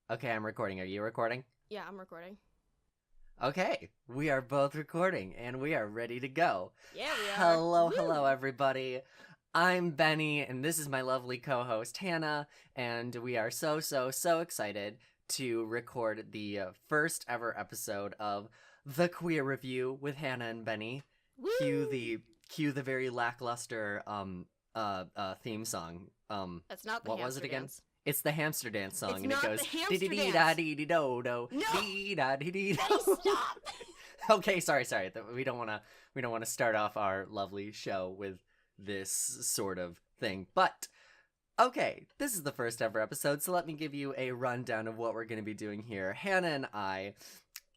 Okay, I'm recording. Are you recording? Yeah, I'm recording. Okay, we are both recording and we are ready to go. Yeah, we are. Hello, Woo! everybody. I'm Benny, and this is my lovely co host, Hannah, and we are so excited to record the first ever episode of The Queer Review with Hannah and Benny. Cue Woo! the cue the very lackluster theme song. That's not the What was it hamster again? dance. It's the hamster dance It's song, and it not the goes dee dee hamster dee da dance. dee dee do do No! dee da dee dee Benny, do. stop! Okay, sorry. We don't wanna start off our lovely show with this sort of thing. But okay, this is the first ever episode, so let me give you a rundown of what we're going to be doing here. Hannah and I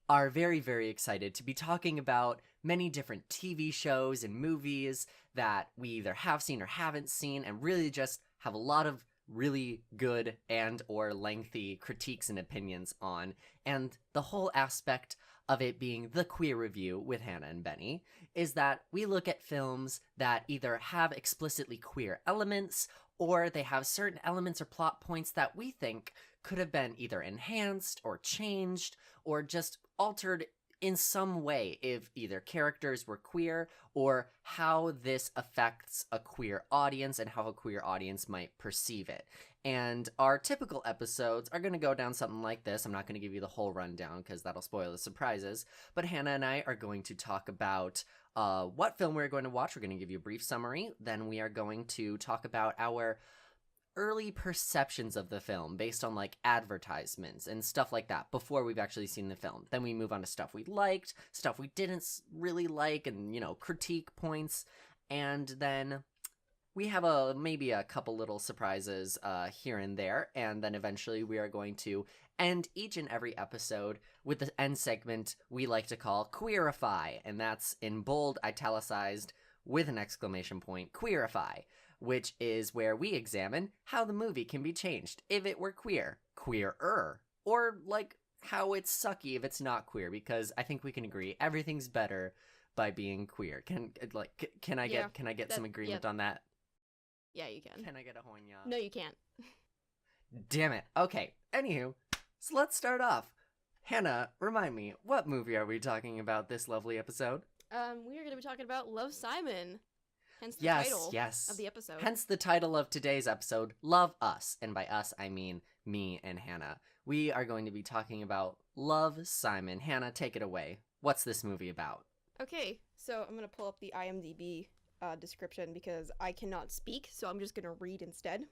are very excited to be talking about many different TV shows and movies that we either have seen or haven't seen, and really just have a lot of really good and or lengthy critiques and opinions on. And the whole aspect of it being the queer review with Hannah and Benny is that we look at films that either have explicitly queer elements or they have certain elements or plot points that we think could have been either enhanced or changed or just altered in some way if either characters were queer or how this affects a queer audience and how a queer audience might perceive it. And our typical episodes are going to go down something like this. I'm not going to give you the whole rundown because that'll spoil the surprises. But Hannah and I are going to talk about what film we're going to watch. We're going to give you a brief summary. Then we are going to talk about our early perceptions of the film based on like advertisements and stuff like that before we've actually seen the film. Then we move on to stuff we liked, stuff we didn't really like, and critique points. And then we have maybe a couple little surprises here and there, and then eventually we are going to end each and every episode with the end segment we like to call Queerify, and that's in bold italicized with an exclamation point, Queerify, which is where we examine how the movie can be changed if it were queer, queerer, or like how it's sucky if it's not queer, because I think we can agree everything's better by being queer. Can I get some agreement on that? Yeah, you can. Can I get a hoinya? No, you can't. Damn it. Okay. Anywho, so let's start off. Hannah, remind me, what movie are we talking about this lovely episode? We are going to be talking about Love, Simon. Hence the Yes, title yes. of the episode. Hence the title of today's episode, Love Us. And by us, I mean me and Hannah. We are going to be talking about Love, Simon. Hannah, take it away. What's this movie about? Okay, so I'm going to pull up the IMDb description because I cannot speak, so I'm just going to read instead.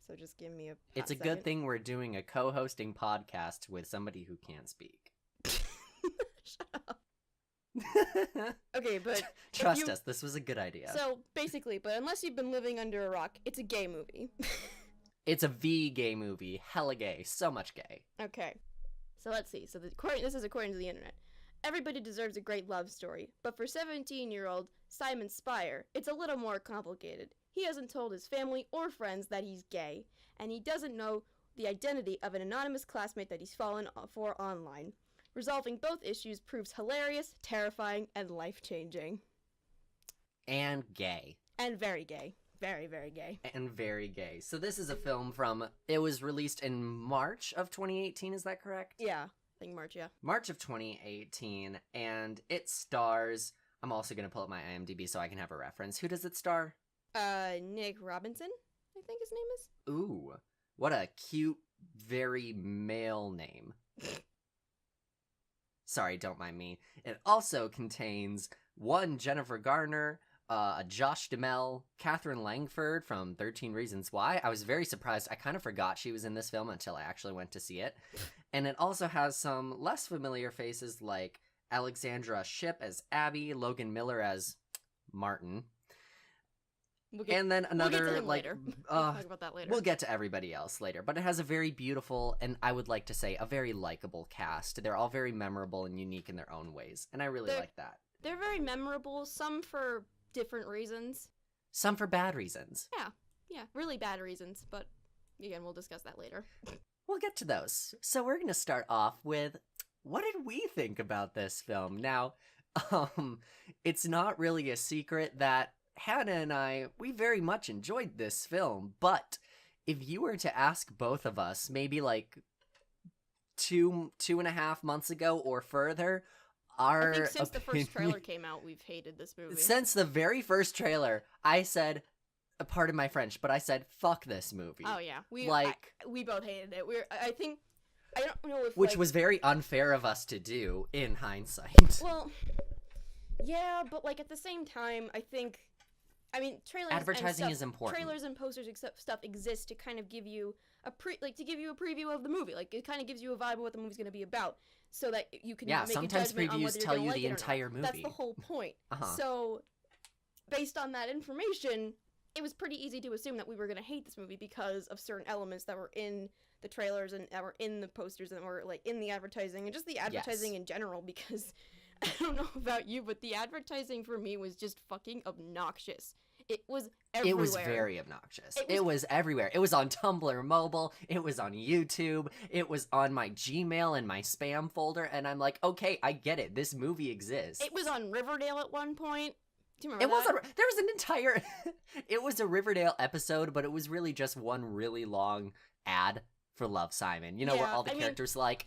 So just give me a It's a second. good thing we're doing a co-hosting podcast with somebody who can't speak. Shut up. Okay, but trust us, this was a good idea. So basically, but unless you've been living under a rock, it's a gay movie. It's a V-gay movie. Hella gay. So much gay. Okay, so let's see. So this is according to the internet. Everybody deserves a great love story, but for 17-year-old Simon Spire, it's a little more complicated. He hasn't told his family or friends that he's gay, and he doesn't know the identity of an anonymous classmate that he's fallen for online. Resolving both issues proves hilarious, terrifying, and life-changing. And gay. And very gay. Very, very gay. And very gay. So this is a film it was released in March of 2018, is that correct? Yeah, I think March, yeah. March of 2018, and it stars, I'm also going to pull up my IMDb so I can have a reference. Who does it star? Nick Robinson, I think his name is. Ooh, what a cute, very male name. Sorry, don't mind me. It also contains one Jennifer Garner, Josh Duhamel, Catherine Langford from 13 Reasons Why. I was very surprised. I kind of forgot she was in this film until I actually went to see it. And it also has some less familiar faces like Alexandra Shipp as Abby, Logan Miller as Martin. And then another, we'll get to him later. We'll talk about that later. We'll get to everybody else later. But it has a very beautiful, and I would like to say, a very likable cast. They're all very memorable and unique in their own ways. And I really like that. They're very memorable, some for different reasons. Some for bad reasons. Yeah, really bad reasons. But again, we'll discuss that later. We'll get to those. So we're going to start off with, what did we think about this film? Now, it's not really a secret that Hannah and I, we very much enjoyed this film, but if you were to ask both of us, maybe like two and a half months ago or further, I think since the first trailer came out, we've hated this movie. Since the very first trailer, I said, pardon my French, but I said, fuck this movie. Oh yeah, we both hated it. I don't know if which was very unfair of us to do in hindsight. Well, yeah, but like at the same time, I mean, trailers advertising and is important. Trailers and posters stuff exist to kind of give you a preview of the movie. Like it kind of gives you a vibe of what the movie's going to be about, so that you can make a sometimes judgment on previews whether tell you're you gonna the like it or entire not. movie. That's the whole point. So, based on that information, it was pretty easy to assume that we were going to hate this movie because of certain elements that were in the trailers and that were in the posters and were like in the advertising and just the advertising in general. Because I don't know about you, but the advertising for me was just fucking obnoxious. It was everywhere. It was very obnoxious. It was everywhere. It was on Tumblr Mobile. It was on YouTube. It was on my Gmail and my spam folder. And I'm like, okay, I get it. This movie exists. It was on Riverdale at one point. Do you remember there was an entire... It was a Riverdale episode, but it was really just one really long ad for Love, Simon. You know, where all the characters like,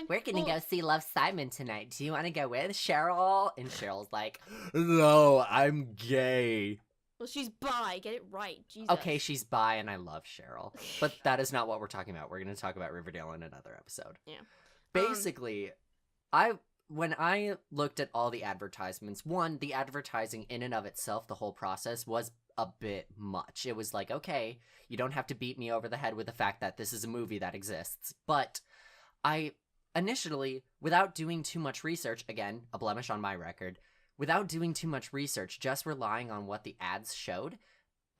we're gonna go see Love, Simon tonight. Do you want to go with Cheryl? And Cheryl's like, no, I'm gay. Well, she's bi. Get it right. Jesus. Okay, she's bi, and I love Cheryl. But that is not what we're talking about. We're going to talk about Riverdale in another episode. Yeah. Basically, when I looked at all the advertisements, one, the advertising in and of itself, the whole process, was a bit much. It was like, okay, you don't have to beat me over the head with the fact that this is a movie that exists. But I initially, without doing too much research, again, a blemish on my record, without doing too much research, just relying on what the ads showed,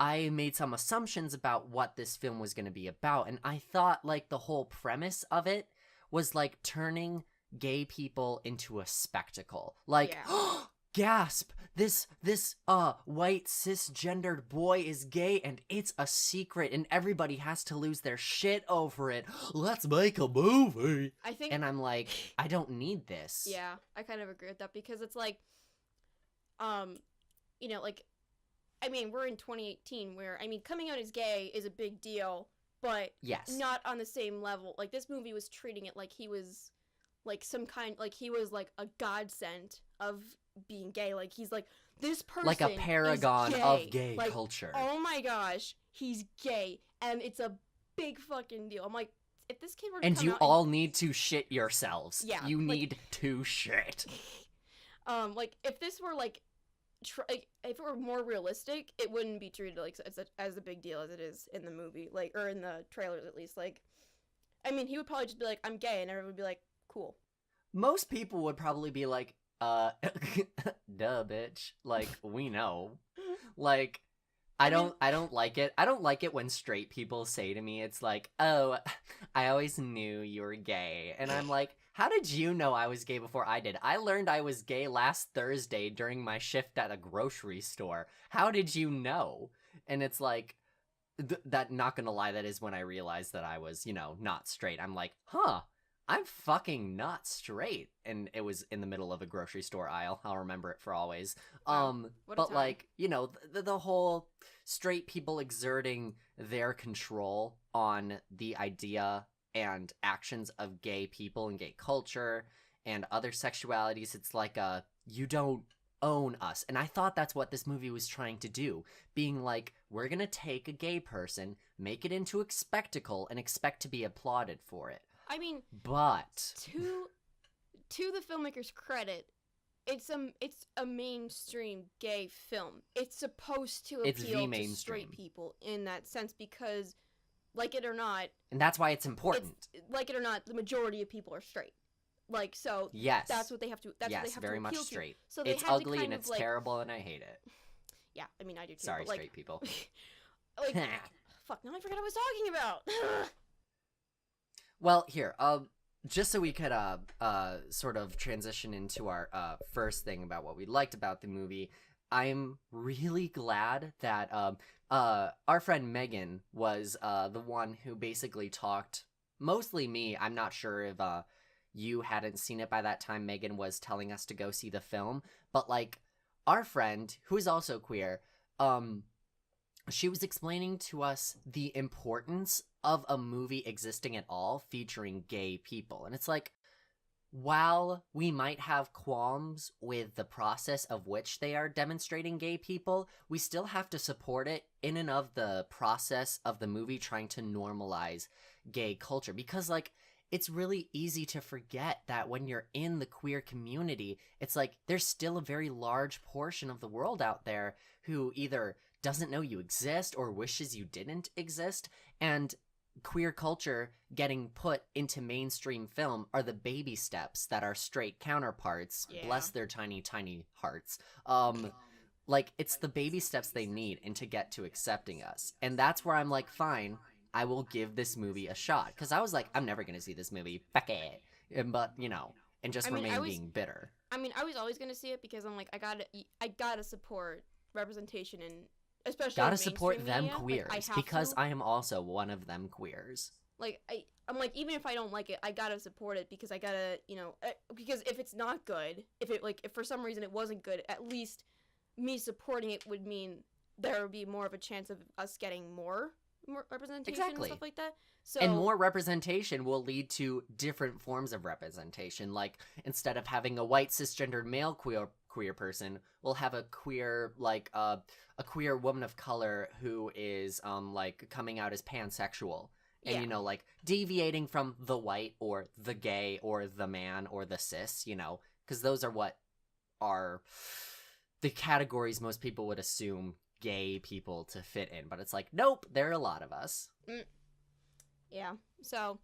I made some assumptions about what this film was going to be about, and I thought, like, the whole premise of it was, like, turning gay people into a spectacle. Like, gasp! This white cisgendered boy is gay, and it's a secret, and everybody has to lose their shit over it. Let's make a movie! And I'm like, I don't need this. Yeah, I kind of agree with that, because it's like, you know, like, I mean, we're in 2018 where, I mean, coming out as gay is a big deal, but not on the same level. Like, this movie was treating it like he was, like, he was, like, a godsend of being gay. Like, he's like, this person like a paragon is gay. of gay like, culture. Oh my gosh, he's gay, and it's a big fucking deal. I'm like, if this kid were to and come you out all need to shit yourselves. Yeah. You need to shit. Like, if this were, like, if it were more realistic, it wouldn't be treated, like, as a big deal as it is in the movie, like, or in the trailers, at least. Like, I mean, he would probably just be like, I'm gay, and everyone would be like, cool. Most people would probably be like, duh, bitch. Like, we know. Like, I don't like it. I don't like it when straight people say to me, it's like, oh, I always knew you were gay. And I'm like, how did you know I was gay before I did? I learned I was gay last Thursday during my shift at a grocery store. How did you know? And it's like, that, not gonna lie, that is when I realized that I was, you know, not straight. I'm like, huh, I'm fucking not straight. And it was in the middle of a grocery store aisle. I'll remember it for always. But like, you know, the whole straight people exerting their control on the idea and actions of gay people and gay culture and other sexualities, it's like, you don't own us. And I thought that's what this movie was trying to do. Being like, we're gonna take a gay person, make it into a spectacle, and expect to be applauded for it. I mean, but to the filmmaker's credit, it's a mainstream gay film. It's supposed to appeal to straight people in that sense, because, like it or not, and that's why it's important. Like it or not, the majority of people are straight. Like, so yes, that's what they have to. That's yes, what they have very to much appeal straight. To. So they it's had ugly to and it's like, terrible, and I hate it. Yeah, I mean, I do too. Sorry, but, like, straight people. Like, fuck! Now I forgot what I was talking about. Well, here, just so we could sort of transition into our first thing about what we liked about the movie, I'm really glad that our friend Megan was the one who basically talked, mostly me. I'm not sure if you hadn't seen it by that time. Megan was telling us to go see the film, but like our friend, who is also queer, she was explaining to us the importance of a movie existing at all featuring gay people. And it's like, while we might have qualms with the process of which they are demonstrating gay people, we still have to support it in and of the process of the movie trying to normalize gay culture. Because, like, it's really easy to forget that when you're in the queer community, it's like there's still a very large portion of the world out there who either doesn't know you exist or wishes you didn't exist. And queer culture getting put into mainstream film are the baby steps that our straight counterparts, bless their tiny, tiny hearts, like, it's the baby steps they need and to get to accepting us. And that's where I'm like, fine, I will give this movie a shot. Because I was like, I'm never going to see this movie. Fuck it. But, you know, and just remain being bitter. I mean, I was always going to see it because I'm like, I gotta support representation in, especially gotta in support them media. queers, like, because I am also one of them queers. Like, I'm like, even if I don't like it, I gotta support it because I gotta, you know, because if it's not good, if for some reason it wasn't good, at least me supporting it would mean there would be more of a chance of us getting more representation and stuff like that. So, and more representation will lead to different forms of representation. Like, instead of having a white cisgendered male queer person, we'll have a queer, like, a queer woman of color who is like coming out as pansexual. And, you know, like, deviating from the white or the gay or the man or the cis, you know, because those are what are the categories most people would assume gay people to fit in. But it's like, nope, there are a lot of us. Yeah. So,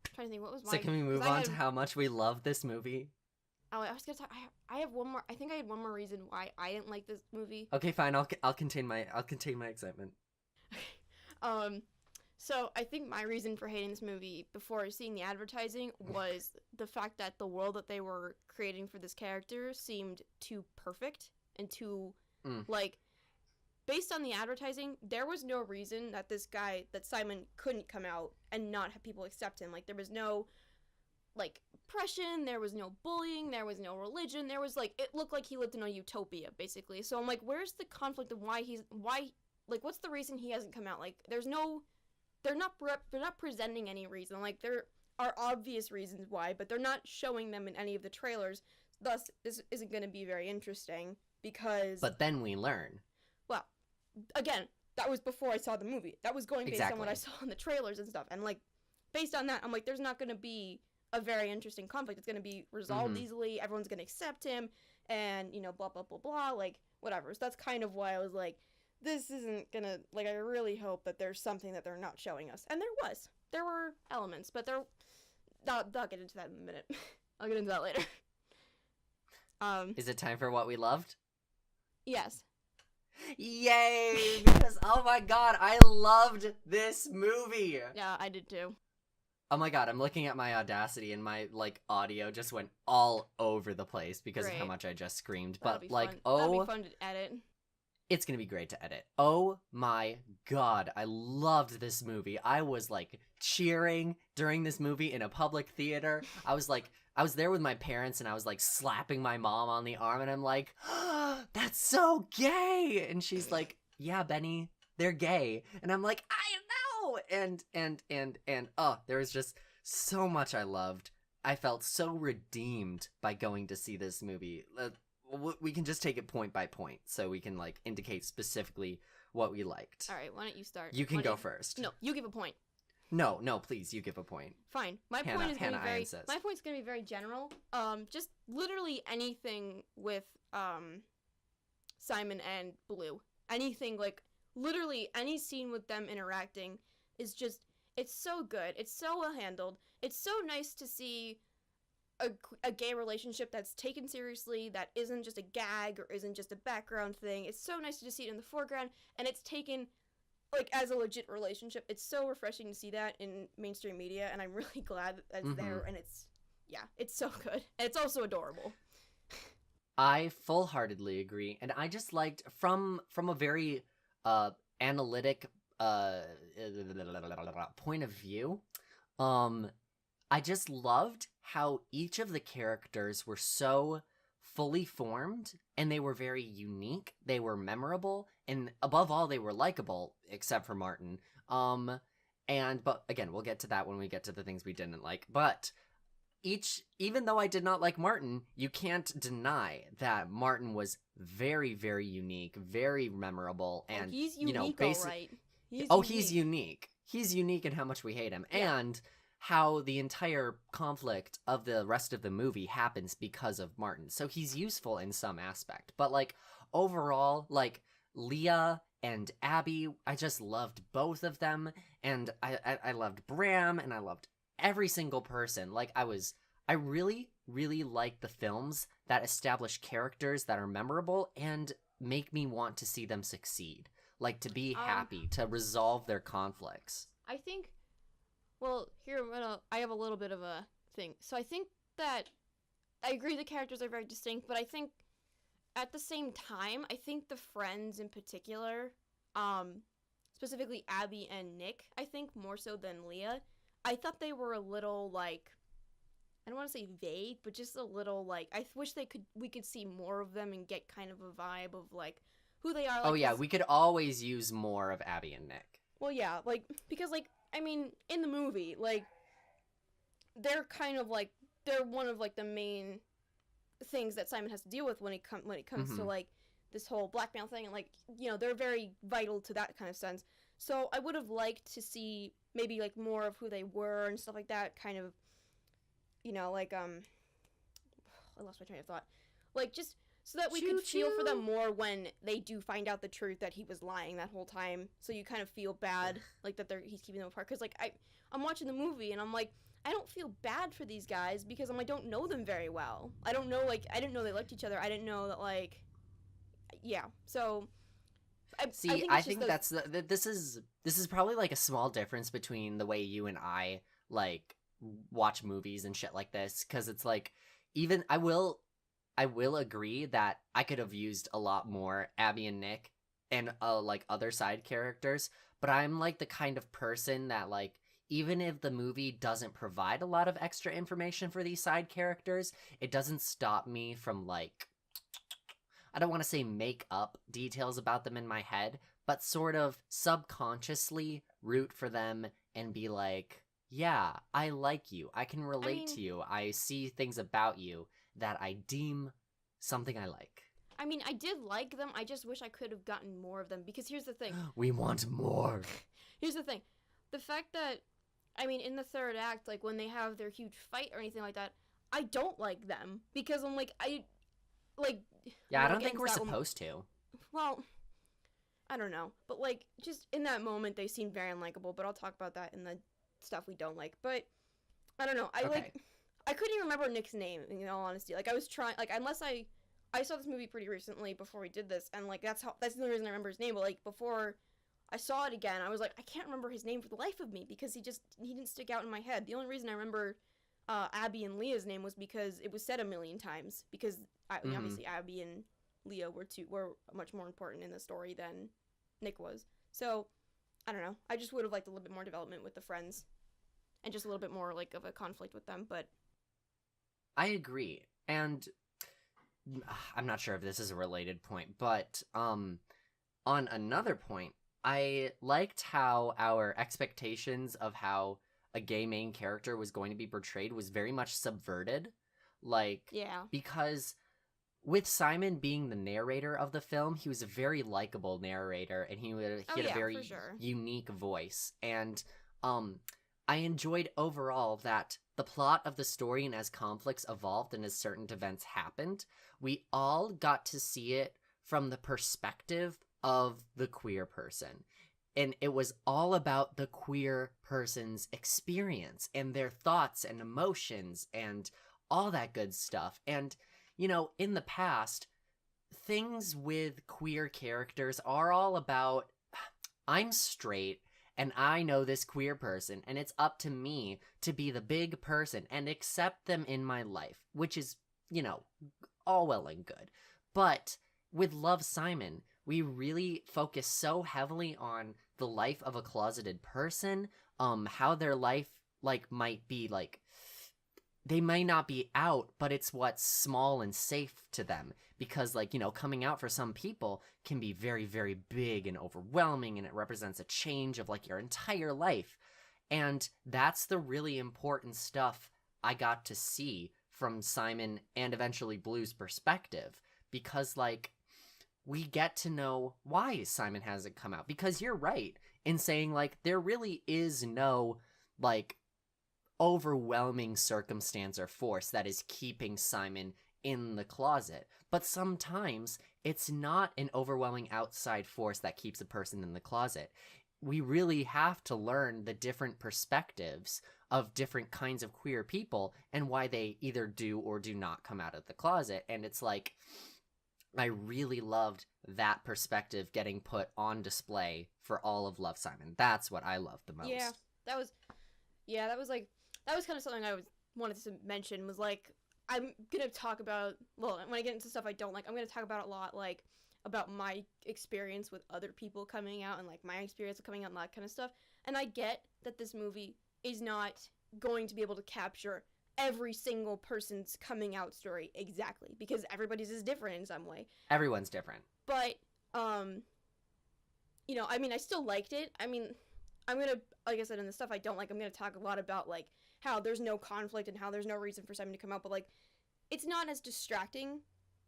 I'm trying to think, what was my... So can we move on to how much we love this movie? Oh, I was gonna talk... I have one more... I think I had one more reason why I didn't like this movie. Okay, fine. I'll contain my excitement. So I think my reason for hating this movie before seeing the advertising was the fact that the world that they were creating for this character seemed too perfect and too, like, based on the advertising, there was no reason that this guy, that Simon, couldn't come out and not have people accept him. Like, there was no, like, oppression, there was no bullying, there was no religion, there was, like, it looked like he lived in a utopia, basically. So I'm like, where's the conflict of why, like, what's the reason he hasn't come out? Like, there's no... They're not presenting any reason. Like, there are obvious reasons why, but they're not showing them in any of the trailers. Thus, this isn't going to be very interesting because... But then we learn. Well, again, that was before I saw the movie. That was going based on what I saw in the trailers and stuff. And, like, based on that, I'm like, there's not going to be a very interesting conflict. It's going to be resolved easily. Everyone's going to accept him. And, you know, blah, blah, blah, blah. Like, whatever. So that's kind of why I was like... This isn't gonna, like, I really hope that there's something that they're not showing us. And there was. There were elements, but I'll get into that in a minute. I'll get into that later. Is it time for what we loved? Yes. Yay! Because, oh my god, I loved this movie! Yeah, I did too. Oh my god, I'm looking at my Audacity and my, like, audio just went all over the place because of how much I just screamed. But, like, fun. That'll be fun to edit. It's gonna be great to edit. Oh my god, I loved this movie. I was, like, cheering during this movie in a public theater. I was there with my parents and I was, like, slapping my mom on the arm and I'm like, oh, that's so gay! And she's like, yeah, Benny, they're gay. And I'm like, I know! And there was just so much I loved. I felt so redeemed by going to see this movie. We can just take it point by point so we can, like, indicate specifically what we liked. All right, why don't you start? You can go first. No, you give a point. No, please, you give a point. Fine. My point's going to be very general. Just literally anything with Simon and Blue. Anything, like, literally any scene with them interacting is just, it's so good. It's so well handled. It's so nice to see a gay relationship that's taken seriously, that isn't just a gag or isn't just a background thing. It's so nice to just see it in the foreground, and it's taken, like, as a legit relationship. It's so refreshing to see that in mainstream media, and I'm really glad that it's there, and it's so good. And it's also adorable. I full-heartedly agree, and I just liked, from a very analytic point of view, I just loved how each of the characters were so fully formed, and they were very unique, they were memorable, and above all, they were likable, except for Martin. But again, we'll get to that when we get to the things we didn't like. But even though I did not like Martin, you can't deny that Martin was very, very unique, very memorable, and he's unique, all right. He's unique. He's unique in how much we hate him, Yeah. and how the entire conflict of the rest of the movie happens because of Martin. So he's useful in some aspect, but like overall, like Leah and Abby, I just loved both of them, and I loved Bram, and I loved every single person. Like I really, really like the films that establish characters that are memorable and make me want to see them succeed. Like to be happy, to resolve their conflicts. I think, well, here I have a little bit of a thing. So I think that I agree the characters are very distinct, but I think at the same time, I think the friends in particular, specifically Abby and Nick, I think more so than Leah, I thought they were a little like, I don't want to say vague, but just a little like, I wish we could see more of them and get kind of a vibe of like who they are. Like, Oh yeah, we could always use more of Abby and Nick. Well, yeah, like because like I mean, in the movie, like they're kind of like they're one of like the main things that Simon has to deal with when it comes to like this whole blackmail thing, and like they're very vital to that kind of sense. So I would have liked to see maybe like more of who they were and stuff like that. Kind of, like I lost my train of thought. Like just so that we could feel for them more when they do find out the truth that he was lying that whole time. So you kind of feel bad, like that he's keeping them apart. Because like I'm watching the movie and I'm like, I don't feel bad for these guys because I don't know them very well. I don't know, like I didn't know they liked each other. I didn't know that like, yeah. So I think that's this is probably like a small difference between the way you and I like watch movies and shit like this, because it's like even I will agree that I could have used a lot more Abby and Nick and like other side characters, but I'm like the kind of person that like even if the movie doesn't provide a lot of extra information for these side characters, it doesn't stop me from like, I don't want to say make up details about them in my head, but sort of subconsciously root for them and be like, yeah, I like you. I can relate to you. I see things about you that I deem something I like. I mean, I did like them. I just wish I could have gotten more of them, because here's the thing. We want more. Here's the thing. The fact that, I mean, in the third act, like when they have their huge fight or anything like that, I don't like them because I'm like, yeah, I don't think we're supposed to. Well, I don't know. But like, just in that moment, they seemed very unlikable, but I'll talk about that in the stuff we don't like. But I don't know. I couldn't even remember Nick's name, in all honesty. Like, I was trying, like, unless I saw this movie pretty recently before we did this, and, like, that's the only reason I remember his name, but, like, before I saw it again, I was like, I can't remember his name for the life of me, because he didn't stick out in my head. The only reason I remember Abby and Leah's name was because it was said a million times, because, obviously, Abby and Leah were much more important in the story than Nick was. So, I don't know. I just would have liked a little bit more development with the friends, and just a little bit more, like, of a conflict with them, but I agree, and I'm not sure if this is a related point, but on another point, I liked how our expectations of how a gay main character was going to be portrayed was very much subverted. Like, yeah, because with Simon being the narrator of the film, he was a very likable narrator, and he had a very unique voice, and I enjoyed overall that the plot of the story and as conflicts evolved and as certain events happened, we all got to see it from the perspective of the queer person. And it was all about the queer person's experience and their thoughts and emotions and all that good stuff. And, in the past, things with queer characters are all about, I'm straight, and I know this queer person, and it's up to me to be the big person and accept them in my life, which is, all well and good. But with Love, Simon, we really focus so heavily on the life of a closeted person, how their life, might be, they may not be out, but it's what's small and safe to them. Because, coming out for some people can be very, very big and overwhelming, and it represents a change of, your entire life. And that's the really important stuff I got to see from Simon and eventually Blue's perspective. Because, like, we get to know why Simon hasn't come out. Because you're right in saying, like, there really is no, like, overwhelming circumstance or force that is keeping Simon in the closet. But sometimes it's not an overwhelming outside force that keeps a person in the closet. We really have to learn the different perspectives of different kinds of queer people and why they either do or do not come out of the closet. And it's like, I really loved that perspective getting put on display for all of Love, Simon. That's what I loved the most. That was kind of something I wanted to mention, was like, I'm gonna talk about, well, when I get into stuff I don't like, I'm gonna talk about a lot, like, about my experience with other people coming out and, like, my experience of coming out and that kind of stuff. And I get that this movie is not going to be able to capture every single person's coming out story exactly, because everybody's is different in some way. Everyone's different. But, you know, I mean, I still liked it. I mean, I'm gonna, like I said, in the stuff I don't like, I'm gonna talk a lot about, like, how there's no conflict and how there's no reason for Simon to come out, but, like, it's not as distracting.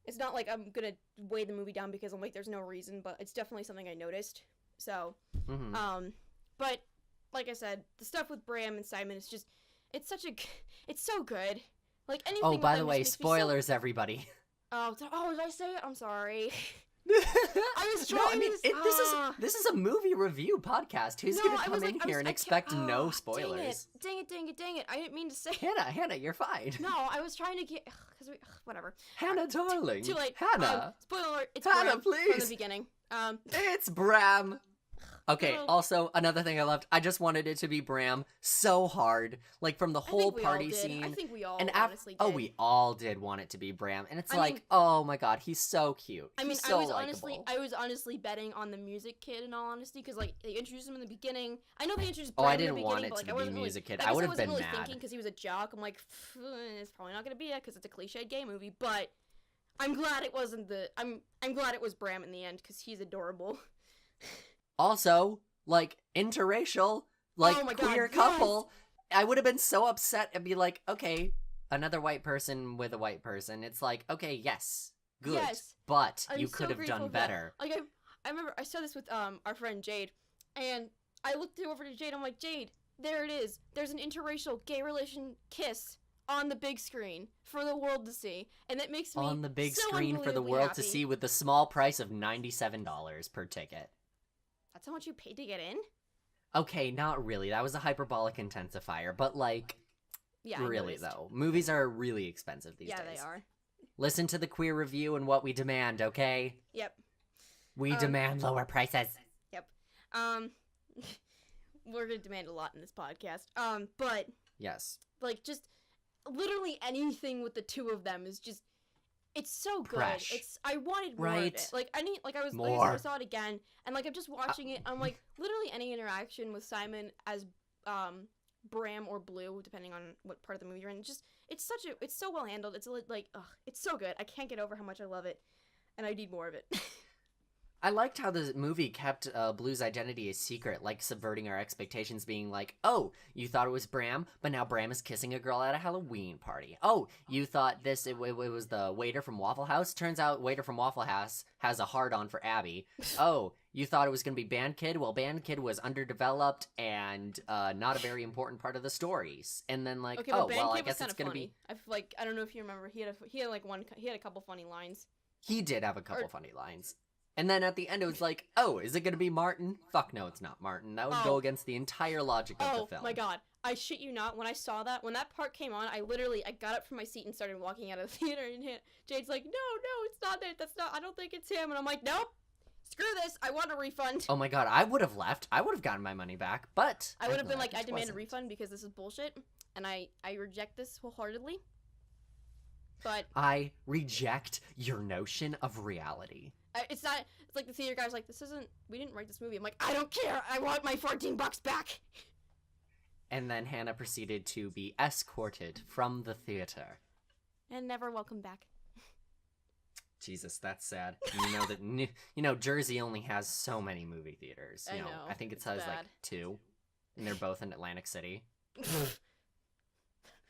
It's not like I'm gonna weigh the movie down because I'm like, there's no reason, but it's definitely something I noticed. So, but, like I said, the stuff with Bram and Simon is just, it's so good. Like, anything. Oh, by the way, spoilers, everybody. Oh, did I say it? I'm sorry. I was trying this is a movie review podcast. Who's gonna come in here and expect no spoilers? Dang it. I didn't mean to say Hannah, you're fine. No, I was trying to get, because whatever. Hannah, darling. Too late. Hannah. Spoiler alert, it's Hannah, Bram please. from the beginning. It's Bram. Okay, also, another thing I loved, I just wanted it to be Bram so hard. Like, from the whole party scene. I think we all honestly did. Oh, we all did want it to be Bram. And it's oh my god, he's so cute. He's so likable. I was honestly betting on the Music Kid, in all honesty, because, like, they introduced him in the beginning. I know they introduced Bram I didn't in the want beginning, it but, like, to be Music Kid. I would have been really mad. Thinking, because he was a jock, I'm like, it's probably not going to be it, because it's a cliched gay movie, but I'm glad it wasn't I'm glad it was Bram in the end, because he's adorable. Also, like, interracial, like, queer couple. Yes. I would have been so upset and be like, okay, another white person with a white person. It's like, okay, yes, good, yes, but you could have done better. Like, I remember I saw this with our friend Jade, and I looked over to Jade, I'm like, Jade, there it is. There's an interracial gay relation kiss on the big screen for the world to see, and that makes me on the big so screen for the world to see with the small price of $97 per ticket. That's how much you paid to get in? Okay, not really. That was a hyperbolic intensifier, but, like, yeah, really, though. Movies are really expensive these days. Yeah, they are. Listen to the queer review and what we demand, okay? Yep. We demand lower prices. Yep. We're gonna demand a lot in this podcast. But... Yes. Like, just literally anything with the two of them is just... It's so good. Fresh. I wanted more of it. Like, I saw it again, and, like, I'm just watching it. I'm like, literally any interaction with Simon as Bram or Blue, depending on what part of the movie you're in. Just, it's so well handled. It's like, it's so good. I can't get over how much I love it, and I need more of it. I liked how the movie kept Blue's identity a secret, like subverting our expectations, being like, oh, you thought it was Bram, but now Bram is kissing a girl at a Halloween party. Oh, you thought it was the waiter from Waffle House? Turns out waiter from Waffle House has a hard-on for Abby. Oh, you thought it was going to be Band Kid? Well, Band Kid was underdeveloped and not a very important part of the stories. And then, like, okay, I guess it's going to be... I don't know if you remember, he had a couple funny lines. He did have a couple funny lines. And then at the end, it was like, oh, is it going to be Martin? Fuck no, it's not Martin. That would go against the entire logic of the film. Oh, my God. I shit you not. When I saw that, when that part came on, I got up from my seat and started walking out of the theater. And Jade's like, no, it's not that. That's not, I don't think it's him. And I'm like, nope. Screw this. I want a refund. Oh, my God. I would have left. I would have gotten my money back. But I would have been like, I demand a refund because this is bullshit. And I reject this wholeheartedly. But I reject your notion of reality. It's like the theater guy's like, we didn't write this movie. I'm like, I don't care. I want my $14 back. And then Hannah proceeded to be escorted from the theater. And never welcome back. Jesus, that's sad. You know Jersey only has so many movie theaters. I think it has like 2. and they're both in Atlantic City.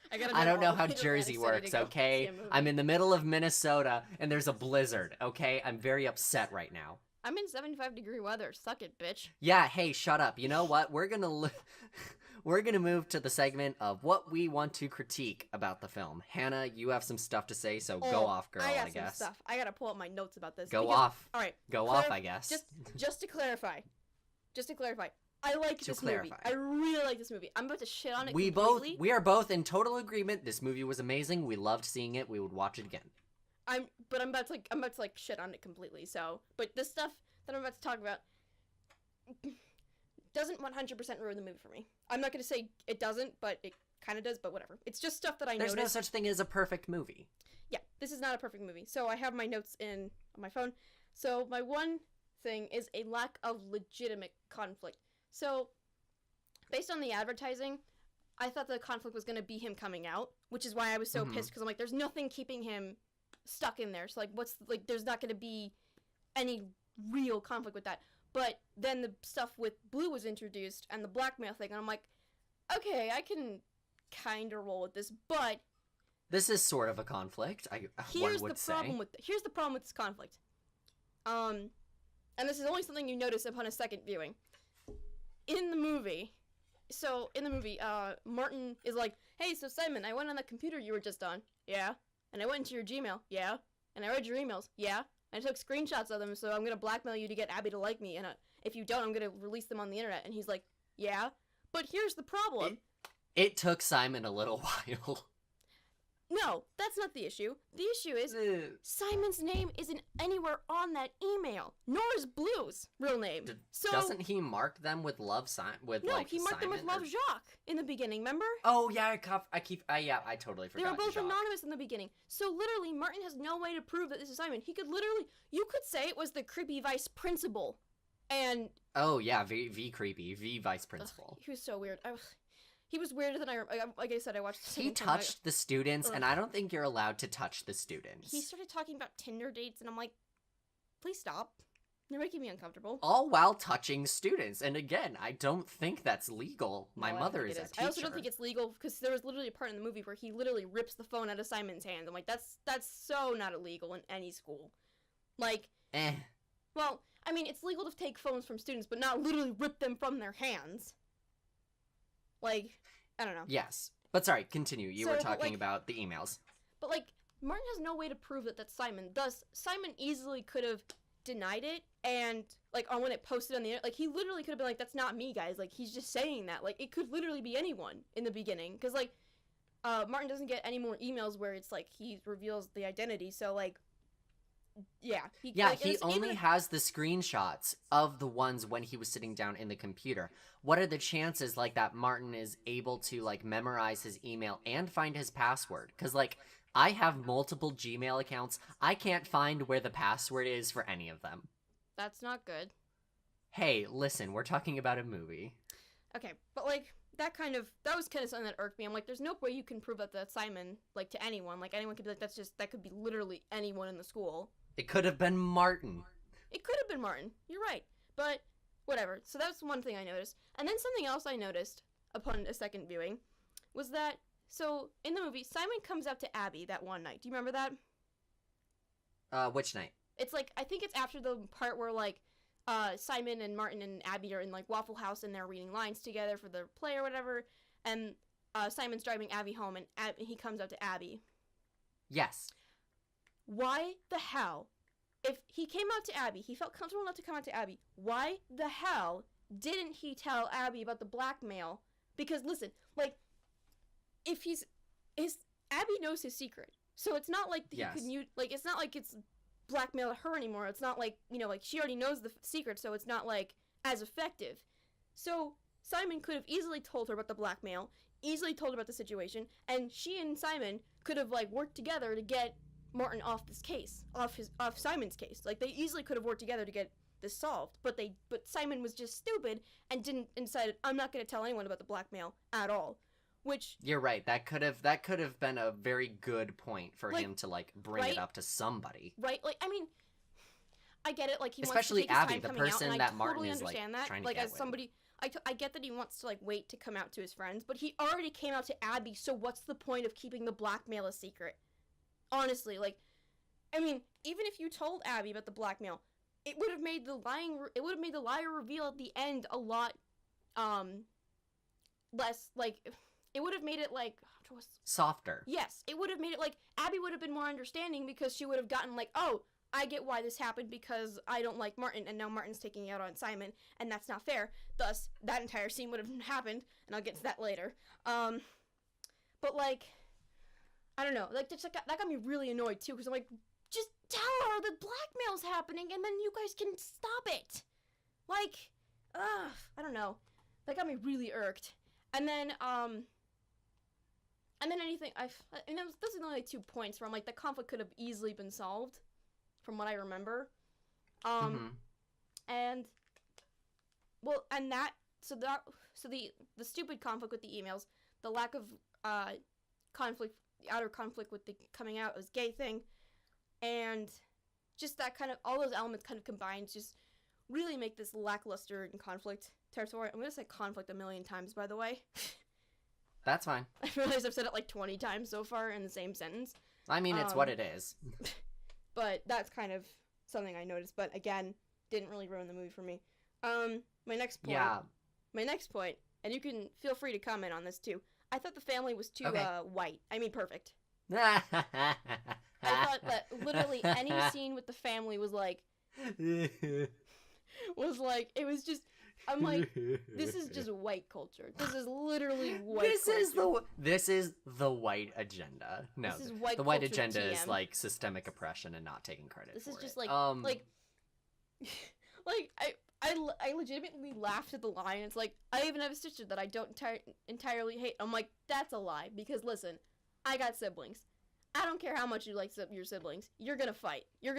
I I don't know all how the way to Jersey Atlantic works, City to go okay? see a movie. I'm in the middle of Minnesota, and there's a blizzard, okay? I'm very upset right now. I'm in 75-degree weather. Suck it, bitch. Yeah, hey, shut up. You know what? We're gonna move to the segment of what we want to critique about the film. Hannah, you have some stuff to say, so go off, girl, I got I some guess. stuff. I gotta pull up my notes about this. Go because, off. All right. Go off, I guess. Just to clarify. I like this movie. I really like this movie. I'm about to shit on it completely. We are both in total agreement. This movie was amazing. We loved seeing it. We would watch it again. I'm about to like shit on it completely. So, but this stuff that I'm about to talk about doesn't 100% ruin the movie for me. I'm not gonna say it doesn't, but it kind of does. But whatever. It's just stuff that I noticed. There's no such thing as a perfect movie. Yeah, this is not a perfect movie. So I have my notes on my phone. So my one thing is a lack of legitimate conflict. So, based on the advertising, I thought the conflict was going to be him coming out, which is why I was so pissed, because I'm like, there's nothing keeping him stuck in there. So, like, there's not going to be any real conflict with that. But then the stuff with Blue was introduced, and the blackmail thing, and I'm like, okay, I can kind of roll with this, but... This is sort of a conflict, one would say. Here's the problem with this conflict. And this is only something you notice upon a second viewing. In the movie, Martin is like, hey, so Simon, I went on that computer you were just on. Yeah. And I went into your Gmail. Yeah. And I read your emails. Yeah. And I took screenshots of them, so I'm going to blackmail you to get Abby to like me. And if you don't, I'm going to release them on the internet. And he's like, yeah. But here's the problem. It took Simon a little while. No, that's not the issue. The issue is Simon's name isn't anywhere on that email, nor is Blue's real name. So doesn't he mark them with love he marked them with Love Jacques in the beginning. Remember? Oh yeah, I totally forgot. They were both Jacques. anonymous in the beginning. So literally, Martin has no way to prove that this is Simon. You could say it was the creepy vice principal, and oh yeah, V creepy V vice principal. He was so weird. He was weirder than like I said, I watched the He touched the students, and I don't think you're allowed to touch the students. He started talking about Tinder dates, and I'm like, please stop. You're making me uncomfortable. All while touching students. And again, I don't think that's legal. My mother is a teacher. I also don't think it's legal, because there was literally a part in the movie where he literally rips the phone out of Simon's hand. I'm like, that's so not illegal in any school. Like, well, I mean, it's legal to take phones from students, but not literally rip them from their hands. Like, I don't know. Yes. But sorry, continue. You were talking about the emails. But, like, Martin has no way to prove that that's Simon. Thus, Simon easily could have denied it, and, like, on when it posted on the internet, like, he literally could have been like, that's not me, guys. Like, he's just saying that. Like, it could literally be anyone in the beginning. Because, like, Martin doesn't get any more emails where it's, like, he reveals the identity, so, like, yeah. He only has the screenshots of the ones when he was sitting down in the computer. What are the chances, like, that Martin is able to, like, memorize his email and find his password? Because, like, I have multiple Gmail accounts. I can't find where the password is for any of them. That's not good. Hey, listen, we're talking about a movie. Okay, but, like, that was kind of something that irked me. I'm like, there's no way you can prove that that's Simon, like, to anyone. Like, anyone could be like, that could be literally anyone in the school. It could have been Martin. It could have been Martin. You're right. But whatever. So that's one thing I noticed. And then something else I noticed upon a second viewing was that, so in the movie, Simon comes out to Abby that one night. Do you remember that? Which night? It's like, I think it's after the part where, like, Simon and Martin and Abby are in, like, Waffle House and they're reading lines together for their play or whatever. And Simon's driving Abby home and he comes out to Abby. Yes. Why the hell, if he came out to Abby, he felt comfortable enough to come out to Abby, why the hell didn't he tell Abby about the blackmail? Because, listen, like, if Abby knows his secret, so it's not like he it's not like it's blackmail her anymore. It's not like, like, she already knows the secret, so it's not, like, as effective. So Simon could have easily told her about the blackmail, easily told her about the situation, and she and Simon could have, like, worked together to get Martin off this case, off Simon's case. Like, they easily could have worked together to get this solved, but Simon was just stupid and decided, I'm not going to tell anyone about the blackmail at all. Which, you're right. That could have been a very good point for him to, like, bring it up to somebody. Right? Like, I mean, I get it. Like, he especially wants to take Abby, his time the coming person out, and that I Martin totally is, like, understand that. trying to like, get as with. somebody, I get that he wants to, like, wait to come out to his friends, but he already came out to Abby, so what's the point of keeping the blackmail a secret? Honestly, like, I mean, even if you told Abby about the blackmail, it would have made the liar reveal at the end a lot, less, like, it would have made it, like, softer. Yes, it would have made it, like, Abby would have been more understanding because she would have gotten, like, oh, I get why this happened because I don't like Martin, and now Martin's taking it out on Simon, and that's not fair. Thus, that entire scene would have happened, and I'll get to that later. But, like, I don't know, like, that got me really annoyed, too, because I'm like, just tell her that blackmail's happening, and then you guys can stop it. Like, I don't know. That got me really irked. And then anything, and those are the only 2 points where I'm like, the conflict could have easily been solved, from what I remember. And, well, and that, so the stupid conflict with the emails, the lack of, conflict, the outer conflict with the coming out as gay thing, and just that kind of, all those elements kind of combined just really make this lackluster in conflict territory. I'm gonna say conflict a million times, by the way. That's fine. I realize I've said it like 20 times so far in the same sentence. I mean, it's what it is. But that's kind of something I noticed, but again, didn't really ruin the movie for me. My next point. Yeah. My next point, and you can feel free to comment on this too. I thought the family was too, white. I mean, perfect. I thought that literally any scene with the family was like, it was just, I'm like, this is just white culture. This is literally white culture. This is the white agenda. No, this is white the white culture agenda TM. is like systemic oppression and not taking credit this for it. This is just like I legitimately laughed at the line. It's like, I even have a sister that I don't entirely hate. I'm like, that's a lie, because listen, I got siblings. I don't care how much you like your siblings. You're gonna fight. You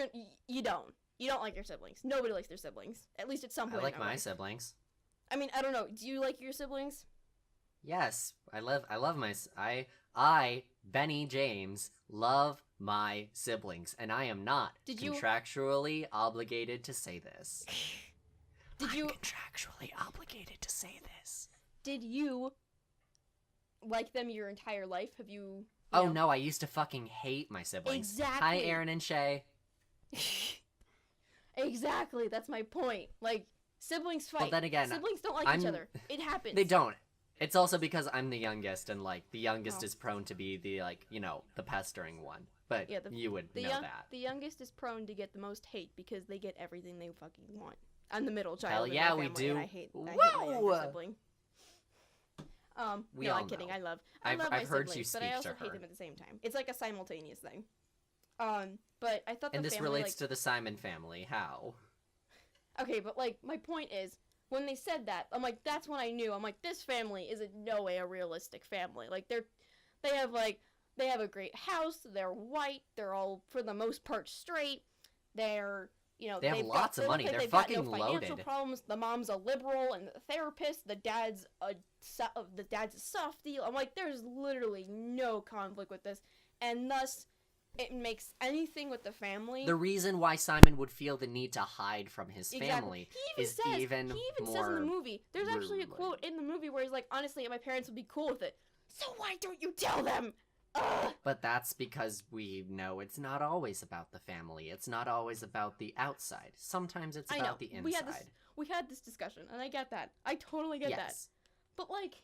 don't like your siblings. Nobody likes their siblings. At least at some point. I like my siblings. I mean, I don't know. Do you like your siblings? Yes, I love my Benny James love my siblings, and I am not contractually obligated to say this. I'm contractually obligated to say this. Did you like them your entire life? Have you? No, I used to fucking hate my siblings. Exactly. Hi, Aaron and Shay. Exactly, that's my point. Like, siblings fight. Well, then again, siblings don't like each other. It happens. They don't. It's also because I'm the youngest, and like the youngest is prone to be the the pestering one. But yeah, you would know that. The youngest is prone to get the most hate because they get everything they fucking want. I'm the middle child. Hell in yeah, my family, we do. And I hate my younger sibling. No, I'm kidding. I love my heard siblings, you speak but I also to her. hate them at the same time. It's like a simultaneous thing. But I thought and the this family, relates to the Simon family. How? Okay, but like my point is, when they said that, I'm like, that's when I knew. I'm like, this family is in no way a realistic family. Like they have a great house. They're white. They're all for the most part straight. They're they have lots of money. They're fucking got no financial loaded. Problems. The mom's a liberal and a therapist. The dad's a softie. I'm like, there's literally no conflict with this, and thus it makes anything with the family. The reason why Simon would feel the need to hide from his family he says in the movie. There's actually a quote in the movie where he's like, honestly, my parents would be cool with it. So why don't you tell them? But that's because we know it's not always about the family. It's not always about the outside. Sometimes it's about the inside. We had this discussion, and I get that. I totally get that. But, like,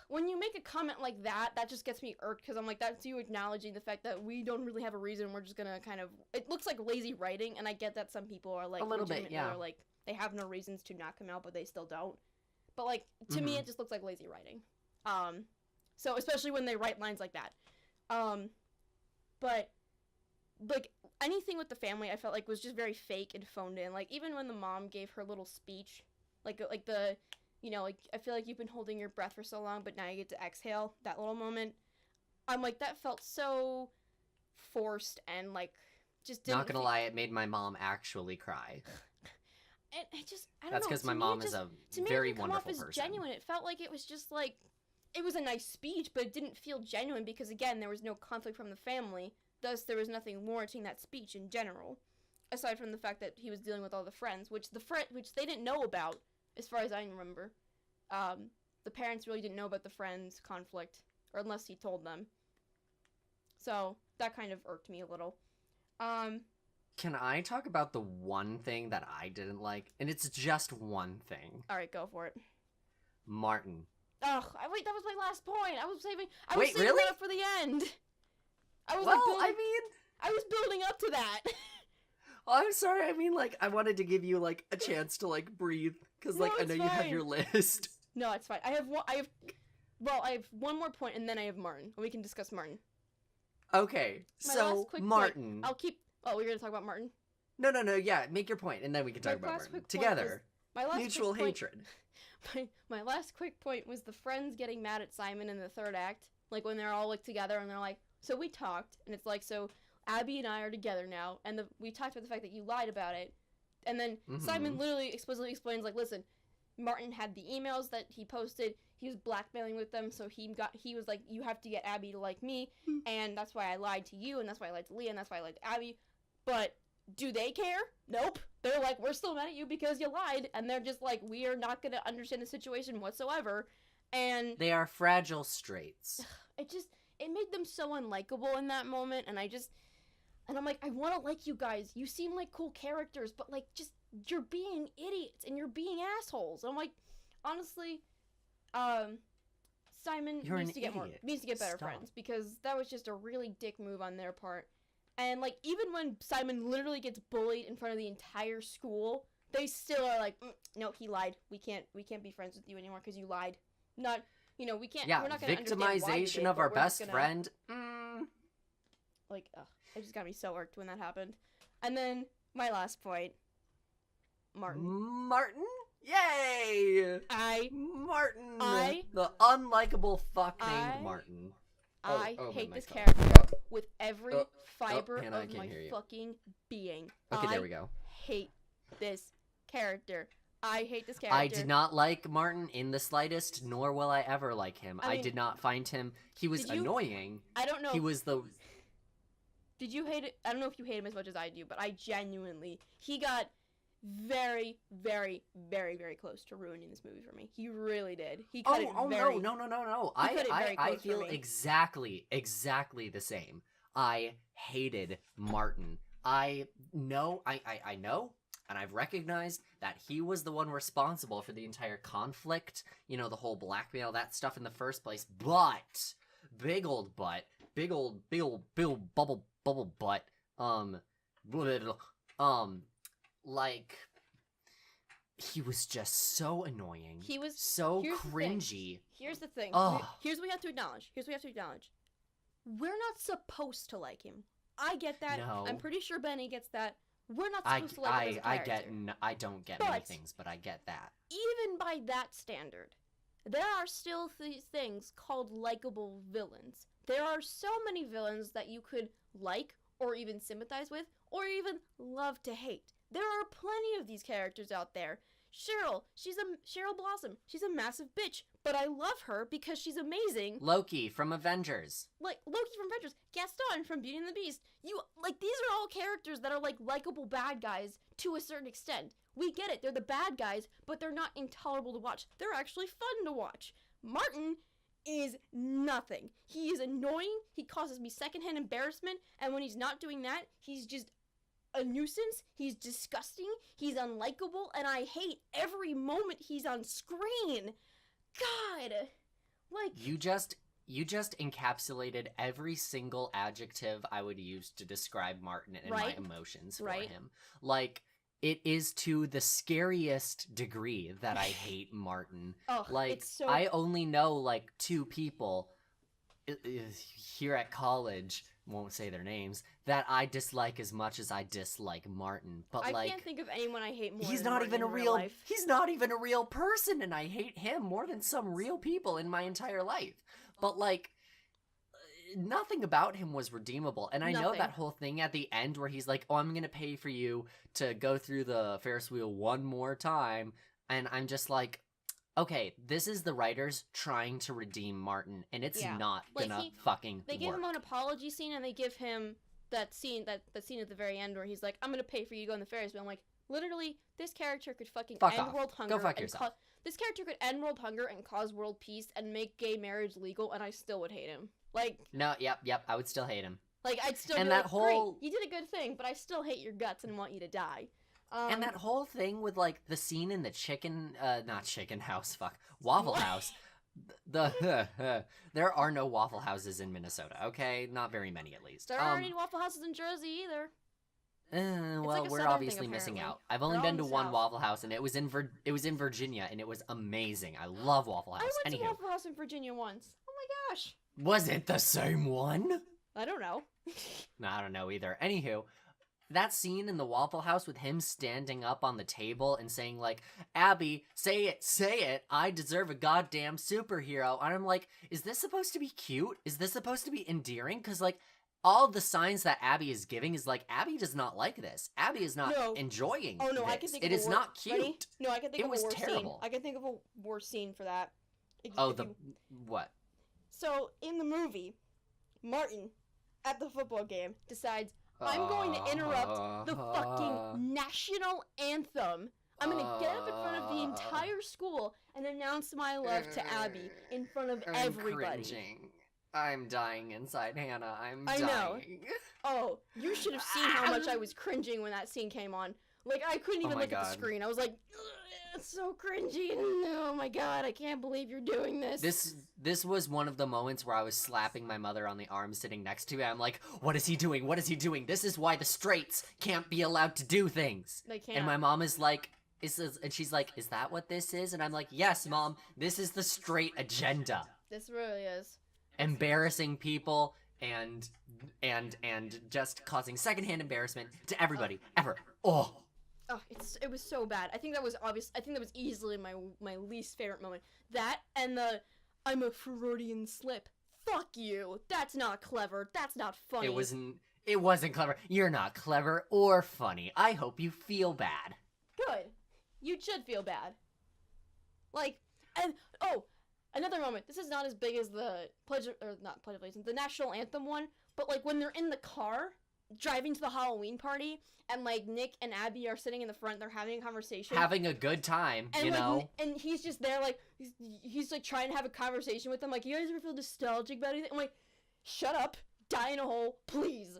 when you make a comment like that, that just gets me irked, because I'm like, that's you acknowledging the fact that we don't really have a reason. We're just gonna kind of... It looks like lazy writing, and I get that some people are, like, a little bit, yeah. Or, like, they have no reasons to not come out, but they still don't. But, like, to me, it just looks like lazy writing. So, especially when they write lines like that. But, like, anything with the family I felt like was just very fake and phoned in. Like, even when the mom gave her little speech, like the, like, I feel like you've been holding your breath for so long, but now you get to exhale, that little moment. I'm like, that felt so forced and, like, just didn't... Not gonna lie, it made my mom actually cry. And I don't know. That's because my mom is a very wonderful person. Genuine. It felt like it was just, like... It was a nice speech, but it didn't feel genuine because, again, there was no conflict from the family. Thus, there was nothing warranting that speech in general. Aside from the fact that he was dealing with all the friends, which they didn't know about as far as I remember. The parents really didn't know about the friends' conflict, or unless he told them. So that kind of irked me a little. Can I talk about the one thing that I didn't like? And it's just one thing. All right, go for it. Martin. Ugh, wait, that was my last point. I was saving really? that up for the end. I was I was building up to that. Oh, I'm sorry. I mean, like, I wanted to give you, like, a chance to, like, breathe. Because, like, I know you have your list. No, it's fine. I have one more point, and then I have Martin. We can discuss Martin. Okay, so, Martin. Oh, we're going to talk about Martin? No, yeah, make your point, and then we can talk about Martin. Together. Mutual hatred. My last quick point was the friends getting mad at Simon in the third act. Like, when they're all, like, together, and they're like, so we talked, and it's like, so Abby and I are together now, and we talked about the fact that you lied about it, and then Simon literally explicitly explains, like, listen, Martin had the emails that he posted, he was blackmailing with them, so he was like, you have to get Abby to like me, and that's why I lied to you, and that's why I lied to Leah, and that's why I lied to Abby, but do they care? Nope. They're like, we're still mad at you because you lied, and they're just like, we are not gonna understand the situation whatsoever, and... They are fragile straights. It made them so unlikable in that moment, and I'm like, I want to like you guys. You seem like cool characters, but, like, just, you're being idiots, and you're being assholes. I'm like, honestly, Simon needs to get better friends, because that was just a really dick move on their part. And, like, even when Simon literally gets bullied in front of the entire school, they still are like, no, he lied. We can't be friends with you anymore because you lied. Not... You know, we can't. Yeah, we're not gonna victimization of our best friend. Like, ugh, it just got me so irked when that happened. And then my last point, Martin. Martin, yay! Martin, the unlikable fuck named Martin. I hate this character with every fiber of my fucking being. Okay, there we go. Hate this character. I hate this character. I did not like Martin in the slightest, nor will I ever like him. I did not find him... He was annoying. I don't know. He was the... Did you hate it? I don't know if you hate him as much as I do, but I genuinely... He got very, very, very, very close to ruining this movie for me. He really did. He cut it very... No. I feel exactly the same. I hated Martin. I know, and I've recognized that he was the one responsible for the entire conflict, you know, the whole blackmail, that stuff in the first place, but, big old bubble butt, like, he was just so annoying. He was so cringy. Here's the thing. Ugh. Here's what we have to acknowledge. We're not supposed to like him. I get that. No. I'm pretty sure Benny gets that. We're not supposed to like him as a character. I don't get many things, but I get that. Even by that standard, there are still these things called likable villains. There are so many villains that you could like, or even sympathize with, or even love to hate. There are plenty of these characters out there. Cheryl Blossom. She's a massive bitch, but I love her because she's amazing. Loki from Avengers. Gaston from Beauty and the Beast. These are all characters that are like likable bad guys to a certain extent. We get it. They're the bad guys, but they're not intolerable to watch. They're actually fun to watch. Martin is nothing. He is annoying. He causes me secondhand embarrassment, and when he's not doing that, he's just a nuisance. He's disgusting. He's unlikable, and I hate every moment he's on screen. God, like you just encapsulated every single adjective I would use to describe Martin and my emotions for him. Like, it is to the scariest degree that I hate Martin. I only know like two people here at college, won't say their names, that I dislike as much as I dislike Martin. But I can't think of anyone I hate more. He's not even a real person, and I hate him more than some real people in my entire life. But like, nothing about him was redeemable. And I know that whole thing at the end where he's like, oh, I'm gonna pay for you to go through the Ferris wheel one more time, and I'm just like, okay, this is the writers trying to redeem Martin, and it's not gonna fucking work. They give him an apology scene, and they give him that scene at the very end where he's like, I'm gonna pay for you to go on the Ferris wheel. I'm like, Literally, this character could fucking Fuck end off. world hunger. Go fuck yourself. This character could end world hunger and cause world peace and make gay marriage legal, and I still would hate him. Like, No, yep, I would still hate him. like I'd still And be that like, whole- great, you did a good thing, but I still hate your guts and want you to die. And that whole thing with, like, the scene in the not chicken house, fuck, Waffle House. There are no Waffle Houses in Minnesota, okay? Not very many, at least. There aren't any Waffle Houses in Jersey either. Well, like a we're southern obviously thing, missing apparently. out. I've only They're all been in to the one South. Waffle House, and it was in Virginia, and it was amazing. I love Waffle House. I went to Anywho, Waffle House in Virginia once. Oh my gosh. was it the same one? I don't know. No, I don't know either. Anywho, that scene in the Waffle House with him standing up on the table and saying, like, Abby, say it, I deserve a goddamn superhero. And I'm like, is this supposed to be cute? Is this supposed to be endearing? Because, like, all the signs that Abby is giving is like, Abby does not like this. Abby is not No. enjoying Oh no, this. I can think It of is a not cute. Ready? No, I can think It of was a worse terrible. scene. I can think of a worse scene for that. Oh, If the... you- What? So in the movie, Martin, at the football game, decides I'm going to interrupt the fucking national anthem. I'm gonna get up in front of the entire school and announce my love to Abby in front of I'm everybody. cringing. I'm dying inside, Hannah. I know. dying. Oh, you should have seen how much I was cringing when that scene came on. Like, I couldn't even my look at the God. screen. I was like, "Ugh, it's so cringy. Oh my god, I can't believe you're doing this. This was one of the moments where I was slapping my mother on the arm sitting next to me. I'm like, what is he doing? What is he doing? This is why the straights can't be allowed to do things. They can't. And my mom is like, and she's like, is that what this is? And I'm like, yes, Mom, this is the straight agenda. This really is. Embarrassing people and just causing secondhand embarrassment to everybody ever. Oh. Oh, it was so bad. I think that was obvious. I think that was easily my least favorite moment. That and the I'm a Freudian slip. Fuck you. That's not clever. That's not funny. It wasn't clever. You're not clever or funny. I hope you feel bad. Good. You should feel bad. Like, and oh, another moment. This is not as big as the not Pledge of Allegiance, the national anthem one, but like when they're in the car driving to the Halloween party and like Nick and Abby are sitting in the front, they're having a conversation. Having a good time, and you like, know? and he's just there like he's like trying to have a conversation with them like, you guys ever feel nostalgic about anything? I'm like, shut up, die in a hole, please.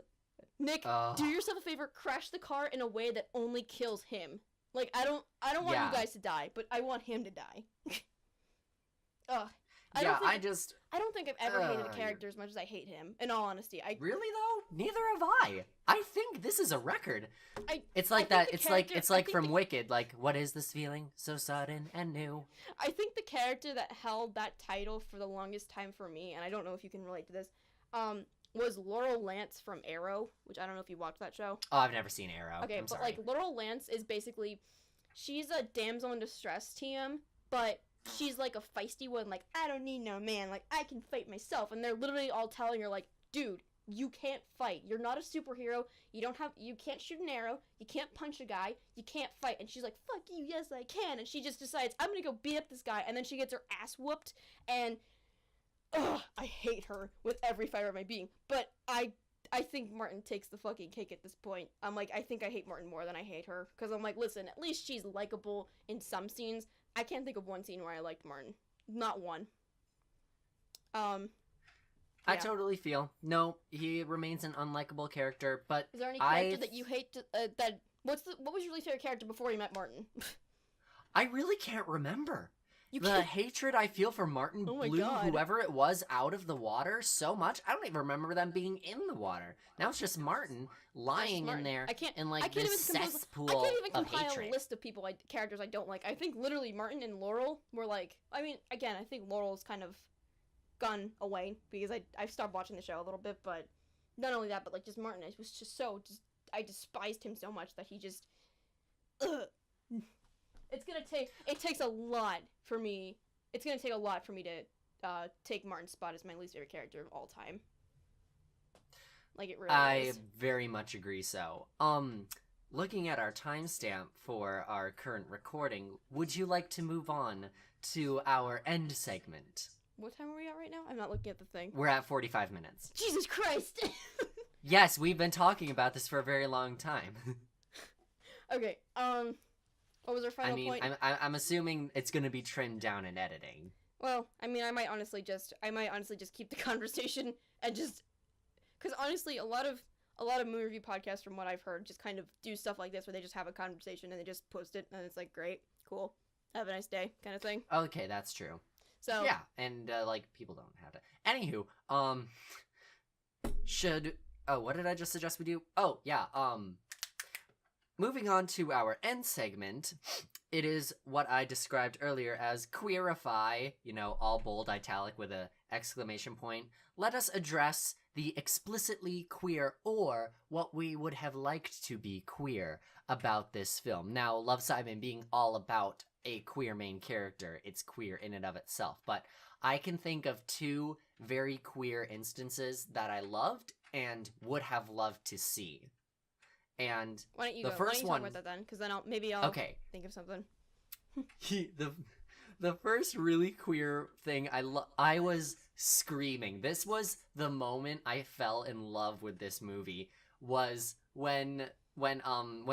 Nick, do yourself a favor, crash the car in a way that only kills him. Like, I don't want you guys to die, but I want him to die. Ugh. I don't think I've ever hated a character as much as I hate him. In all honesty, Really though? Neither have I. I think this is a record. It's like I that. think It's like from Wicked. Like, what is this feeling so sudden and new? I think the character that held that title for the longest time for me, and I don't know if you can relate to this, was Laurel Lance from Arrow, which I don't know if you watched that show. Oh, I've never seen Arrow. Okay, I'm but sorry. like Laurel Lance is basically, she's a damsel in distress TM, but she's like a feisty one, like, I don't need no man, like, I can fight myself, and they're literally all telling her, like, dude, you can't fight, you're not a superhero, you can't shoot an arrow, you can't punch a guy, you can't fight, and she's like, fuck you, yes I can, and she just decides, I'm gonna go beat up this guy, and then she gets her ass whooped, and, ugh, I hate her with every fiber of my being, but I think Martin takes the fucking cake at this point. I'm like, I think I hate Martin more than I hate her, because I'm like, listen, at least she's likable in some scenes. I can't think of one scene where I liked Martin. Not one. I totally feel. No, he remains an unlikable character, but is there any character that you hate what was your least favorite character before you met Martin? I really can't remember. You The can't. hatred I feel for Martin Oh my blew God. whoever it was out of the water so much. I don't even remember them being in the water. Now it's just Martin lying Martin. in there I can't in like even this cesspool I can't even of compile hatred. a list of characters I don't like. I think literally Martin and Laurel were like, I mean, again, I think Laurel's kind of gone away because I've stopped watching the show a little bit, but not only that, but like just Martin, I was just I despised him so much that he just, ugh. It takes a lot for me. It's gonna take a lot for me to take Martin's spot as my least favorite character of all time. Like, it really is. I very much agree so. Looking at our timestamp for our current recording, would you like to move on to our end segment? What time are we at right now? I'm not looking at the thing. We're at 45 minutes. Jesus Christ! Yes, we've been talking about this for a very long time. Okay. What was our final point? I'm assuming it's gonna be trimmed down in editing. Well, I mean, I might honestly just keep the conversation and just, because honestly, a lot of movie review podcasts, from what I've heard, just kind of do stuff like this where they just have a conversation and they just post it, and it's like, great, cool, have a nice day, kind of thing. Okay, that's true. So yeah, and like people don't have to. Anywho, what did I just suggest we do? Oh yeah, moving on to our end segment, it is what I described earlier as queerify, all bold italic with a exclamation point. Let us address the explicitly queer or what we would have liked to be queer about this film. Now, Love, Simon being all about a queer main character, it's queer in and of itself, but I can think of two very queer instances that I loved and would have loved to see. And why don't you the go? first why don't you one, talk about that then? Because then I'll okay. think of something. The first really queer thing I was screaming. This was the moment I fell in love with this movie, was when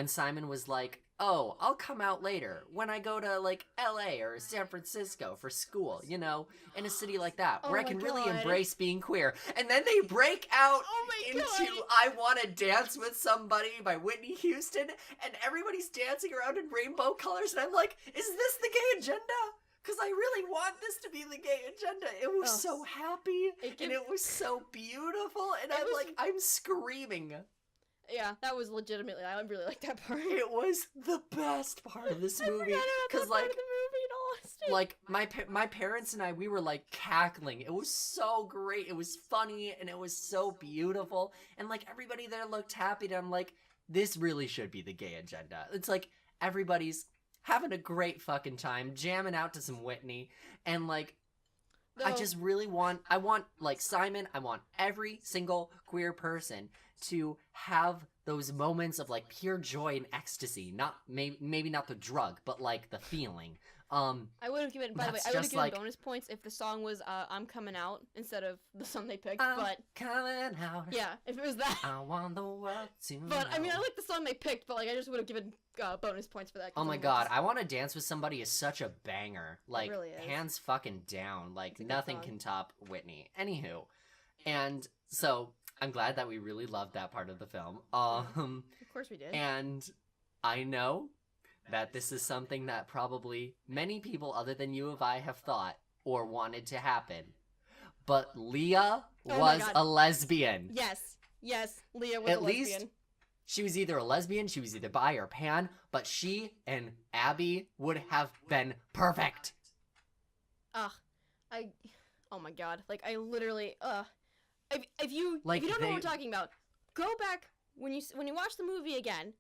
Simon was like, "Oh, I'll come out later when I go to like LA or San Francisco for school, in a city like that where I can really embrace being queer." And then they break out into I Want to Dance with Somebody by Whitney Houston, and everybody's dancing around in rainbow colors, and I'm like, is this the gay agenda? Because I really want this to be the gay agenda. It was so happy, and it was so beautiful, and I'm screaming. Yeah, that was legitimately, I really like that part. It was the best part of this movie. Because, like, my parents and I, we were, like, cackling. It was so great. It was funny, and it was so beautiful. And, like, everybody there looked happy, and I'm like, this really should be the gay agenda. It's like, everybody's having a great fucking time, jamming out to some Whitney, and, like, I just really want, like, Simon, I want every single queer person to have those moments of, like, pure joy and ecstasy. Not, maybe not the drug, but, like, the feeling. I would have given, by the way, I would have given bonus points if the song was, I'm Coming Out, instead of the song they picked, but... coming out. Yeah, if it was that. I want the world to know. But, I mean, I like the song they picked, but, like, I just would have given bonus points for that. Oh my god, I Want to Dance with Somebody is such a banger. Like, really is. Hands fucking down. Like, nothing can top Whitney. Anywho. And so, I'm glad that we really loved that part of the film. Of course we did. And I know that this is something that probably many people other than you and I have thought or wanted to happen. But Leah was a lesbian. Yes, Leah was a lesbian. At least she was either a lesbian, she was either bi or pan, but she and Abby would have been perfect. Oh my god. Like, I literally, if you don't know what we're talking about, go back when you watch the movie again,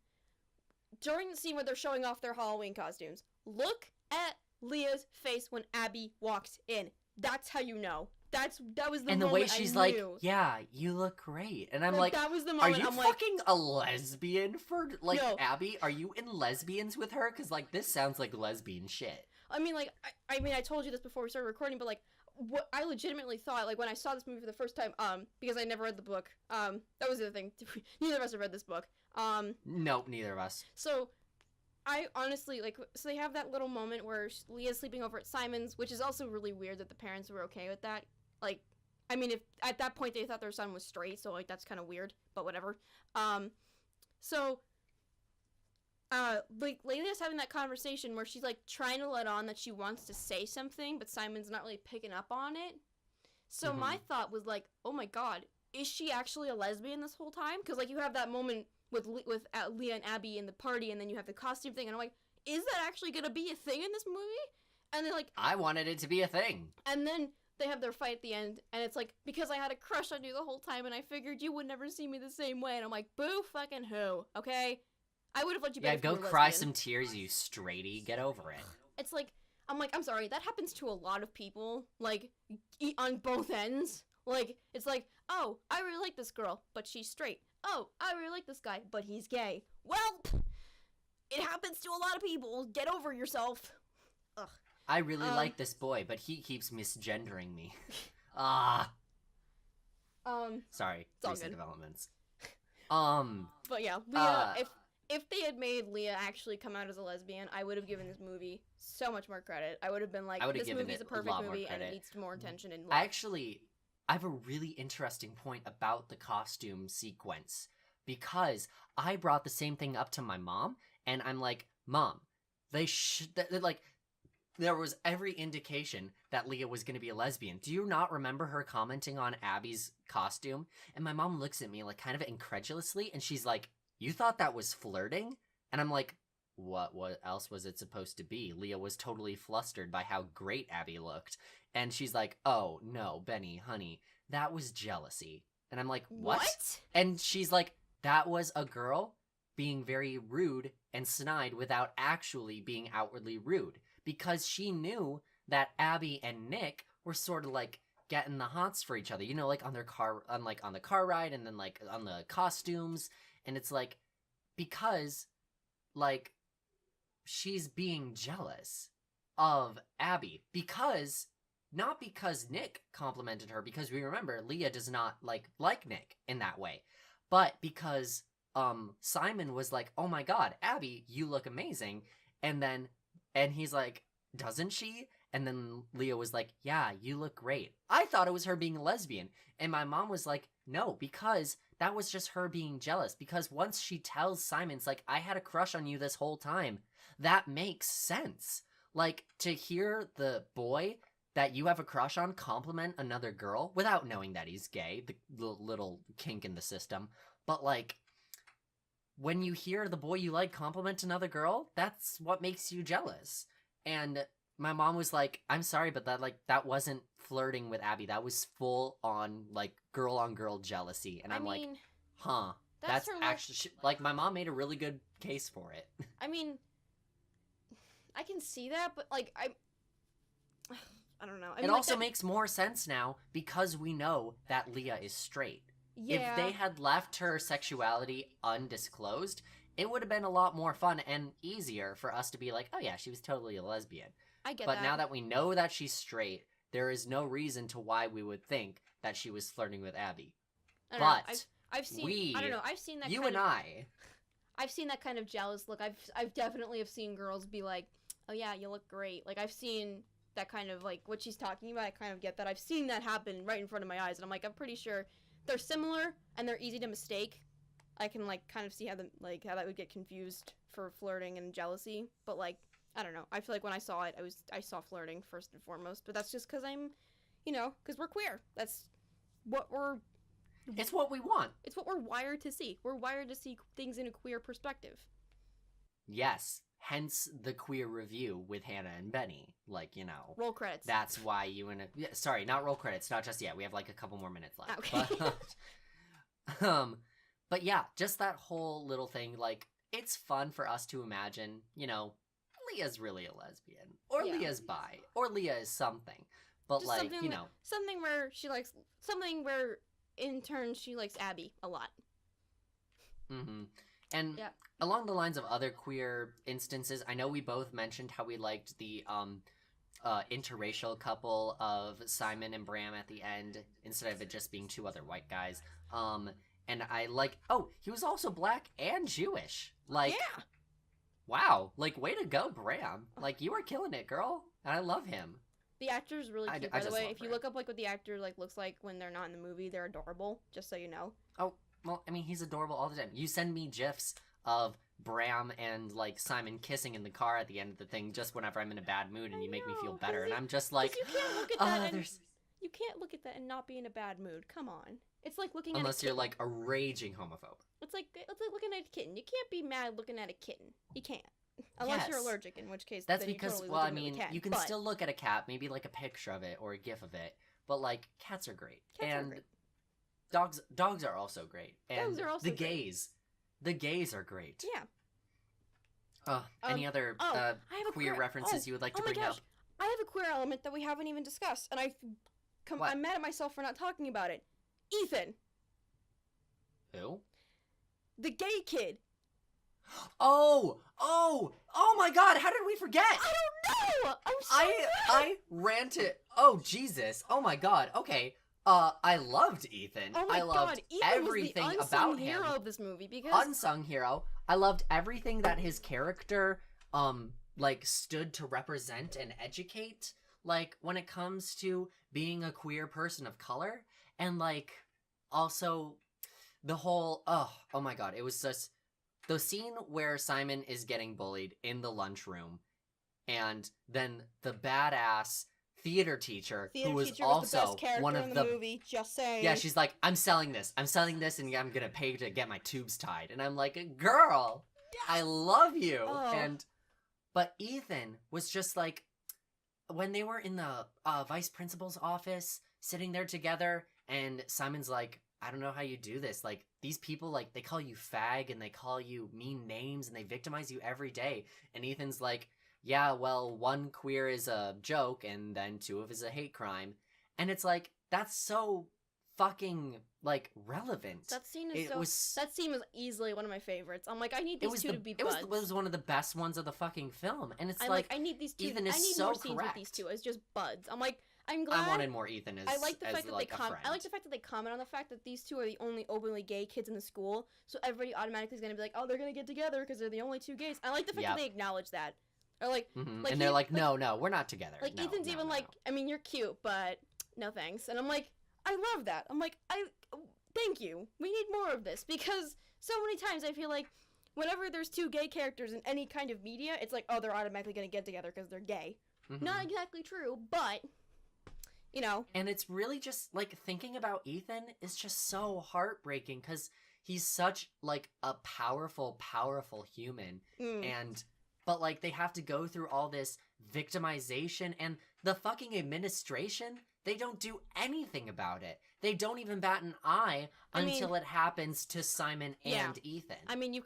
during the scene where they're showing off their Halloween costumes, look at Leah's face when Abby walks in. That's how you know. That was the moment I knew. And the way she's like, yeah, you look great. And I'm like, that was the moment. Are you fucking a lesbian for, like, no. Abby? Are you in lesbians with her? Because, like, this sounds like lesbian shit. I mean, like, I told you this before we started recording, but, like, what I legitimately thought, like, when I saw this movie for the first time, because I never read the book, that was the other thing. Neither of us have read this book. Nope, neither of us. So, I honestly, like, so they have that little moment where Leah's sleeping over at Simon's, which is also really weird that the parents were okay with that. Like, I mean, if at that point they thought their son was straight, so, like, that's kind of weird, but whatever. Like, Leila's having that conversation where she's, like, trying to let on that she wants to say something, but Simon's not really picking up on it. So my thought was, like, oh my god, is she actually a lesbian this whole time? Because, like, you have that moment with Leah and Abby in the party, and then you have the costume thing, and I'm like, is that actually gonna be a thing in this movie? And they're like... I wanted it to be a thing. And then they have their fight at the end, and it's like, because I had a crush on you the whole time, and I figured you would never see me the same way, and I'm like, boo fucking who, okay? I would have let you Yeah, go cry some tears, you straighty. Get over it. It's like, I'm sorry, that happens to a lot of people, like, on both ends. Like, it's like, oh, I really like this girl, but she's straight. Oh, I really like this guy, but he's gay. Well, it happens to a lot of people. Get over yourself. Ugh. I really like this boy, but he keeps misgendering me. Sorry, recent developments. But yeah, Leah, if they had made Leah actually come out as a lesbian, I would have given this movie so much more credit. I would have been like, this movie's a perfect movie and it needs more attention and love. I have a really interesting point about the costume sequence, because I brought the same thing up to my mom, and I'm like, Mom, there was every indication that Leah was going to be a lesbian. Do you not remember her commenting on Abby's costume? And my mom looks at me like kind of incredulously, and she's like, you thought that was flirting? And I'm like, what else was it supposed to be? Leah was totally flustered by how great Abby looked. And she's like, oh, no, Benny, honey, that was jealousy. And I'm like, what? And she's like, that was a girl being very rude and snide without actually being outwardly rude. Because she knew that Abby and Nick were sort of like getting the hots for each other, you know, like on the car ride, and then like on the costumes. And it's like, because like she's being jealous of Abby, because not because Nick complimented her, because we remember Leah does not like Nick in that way, but because Simon was like, oh my god, Abby, you look amazing. And he's like, doesn't she? And then Leah was like, yeah, you look great. I thought it was her being a lesbian. And my mom was like, no, because that was just her being jealous. Because once she tells Simon, it's like, I had a crush on you this whole time, that makes sense. Like, to hear the boy that you have a crush on compliment another girl without knowing that he's gay, the little kink in the system. But like, when you hear the boy you like compliment another girl, that's what makes you jealous. And my mom was like, I'm sorry, but that wasn't flirting with Abby. That was full on like girl on girl jealousy. And I'm like, huh, that's actually like, my mom made a really good case for it. I mean, I can see that, but like, I don't know. I mean, it also makes more sense now because we know that Leah is straight. Yeah. If they had left her sexuality undisclosed, it would have been a lot more fun and easier for us to be like, oh yeah, she was totally a lesbian. I get that. But now that we know that she's straight, there is no reason to why we would think that she was flirting with Abby. I've seen, I don't know, I've seen that you and I. I've seen that kind of jealous look. I've definitely have seen girls be like, oh yeah, you look great. Like, I've seen that kind of, like, what she's talking about. I kind of get that. I've seen that happen right in front of my eyes, and I'm like, I'm pretty sure they're similar and they're easy to mistake. I can like kind of see how that would get confused for flirting and jealousy, but like, I don't know. I feel like when I saw it, I saw flirting first and foremost, but that's just because I'm, you know, because we're queer. That's what it's what we want. It's what we're wired to see. We're wired to see things in a queer perspective. Yes. Hence the queer review with Hannah and Benny. Like, you know. Roll credits. That's why you and sorry, not roll credits. Not just yet. We have like a couple more minutes left. Okay. But yeah, just that whole little thing. Like, it's fun for us to imagine, you know, Leah's really a lesbian. Or Leah's bi. Or Leah is something. But just like, you know. Something where in turn she likes Abby a lot. Mm-hmm. And along the lines of other queer instances, I know we both mentioned how we liked the interracial couple of Simon and Bram at the end, instead of it just being two other white guys. And I like, he was also black and Jewish. Like, yeah. Wow. Like, way to go, Bram. Like, you were killing it, girl. And I love him. The actor's really cute, by the way. If you look up like what the actor like looks like when they're not in the movie, they're adorable, just so you know. Oh. Well, I mean, he's adorable all the time. You send me GIFs of Bram and, like, Simon kissing in the car at the end of the thing just whenever I'm in a bad mood, and you make me feel better. And I'm just like, you can't look at that you can't look at that and not be in a bad mood. Come on. It's like looking at a kitten. Unless you're, like, a raging homophobe. It's like looking at a kitten. You can't be mad looking at a kitten. You can't. Unless you're allergic, in which case that's because, totally well, I mean, you can still look at a cat, maybe, like, a picture of it or a GIF of it. But, like, cats are great. Cats are great. Dogs are also great. And dogs are also the gays. The gays are great. Yeah. Any other queer references you would like to bring up? I have a queer element that we haven't even discussed, and I'm mad at myself for not talking about it. Ethan. Who? The gay kid. Oh my god, how did we forget? I don't know! I'm so I ranted. Oh, Jesus. Oh my god. Okay. I loved Ethan. Oh my I loved god, Ethan everything was the about unsung him. hero of this movie because Unsung hero. I loved everything that his character like stood to represent and educate, like when it comes to being a queer person of color, and like also the whole oh my god, it was just the scene where Simon is getting bullied in the lunchroom, and then the badass theater teacher who was the also best character one in of the movie. Just saying. yeah, she's like, I'm selling this, and I'm gonna pay to get my tubes tied, and I'm like, girl, I love you. Oh. But Ethan was just like, when they were in the vice principal's office sitting there together, and Simon's like, I don't know how you do this, like these people, like they call you fag and they call you mean names and they victimize you every day, and Ethan's like, yeah, well, one queer is a joke and then two of is a hate crime. And it's like, that's so fucking like relevant. That scene It was that scene was easily one of my favorites. I'm like, I need these two to be it buds. was one of the best ones of the fucking film, and it's I'm like I need these two. Ethan is I need so more scenes correct. with these two as just buds. I'm like, I'm glad. I wanted more Ethan as I like the fact that like, I like the fact that they comment on the fact that these two are the only openly gay kids in the school, so everybody automatically is gonna be like, oh, they're gonna get together because they're the only two gays. I like the fact that they acknowledge that. Or like, like and they're like, no, we're not together. Like no, Ethan's no, even no. like, I mean, you're cute, but no thanks. And I'm like, I love that. I'm like, thank you. We need more of this because so many times I feel like whenever there's two gay characters in any kind of media, it's like, oh, they're automatically gonna get together because they're gay. Not exactly true, but you know. And it's really just like thinking about Ethan is just so heartbreaking because he's such like a powerful human, and but like they have to go through all this victimization, and the fucking administration, they don't do anything about it. They don't even bat an eye until it happens to Simon and Ethan. I mean, you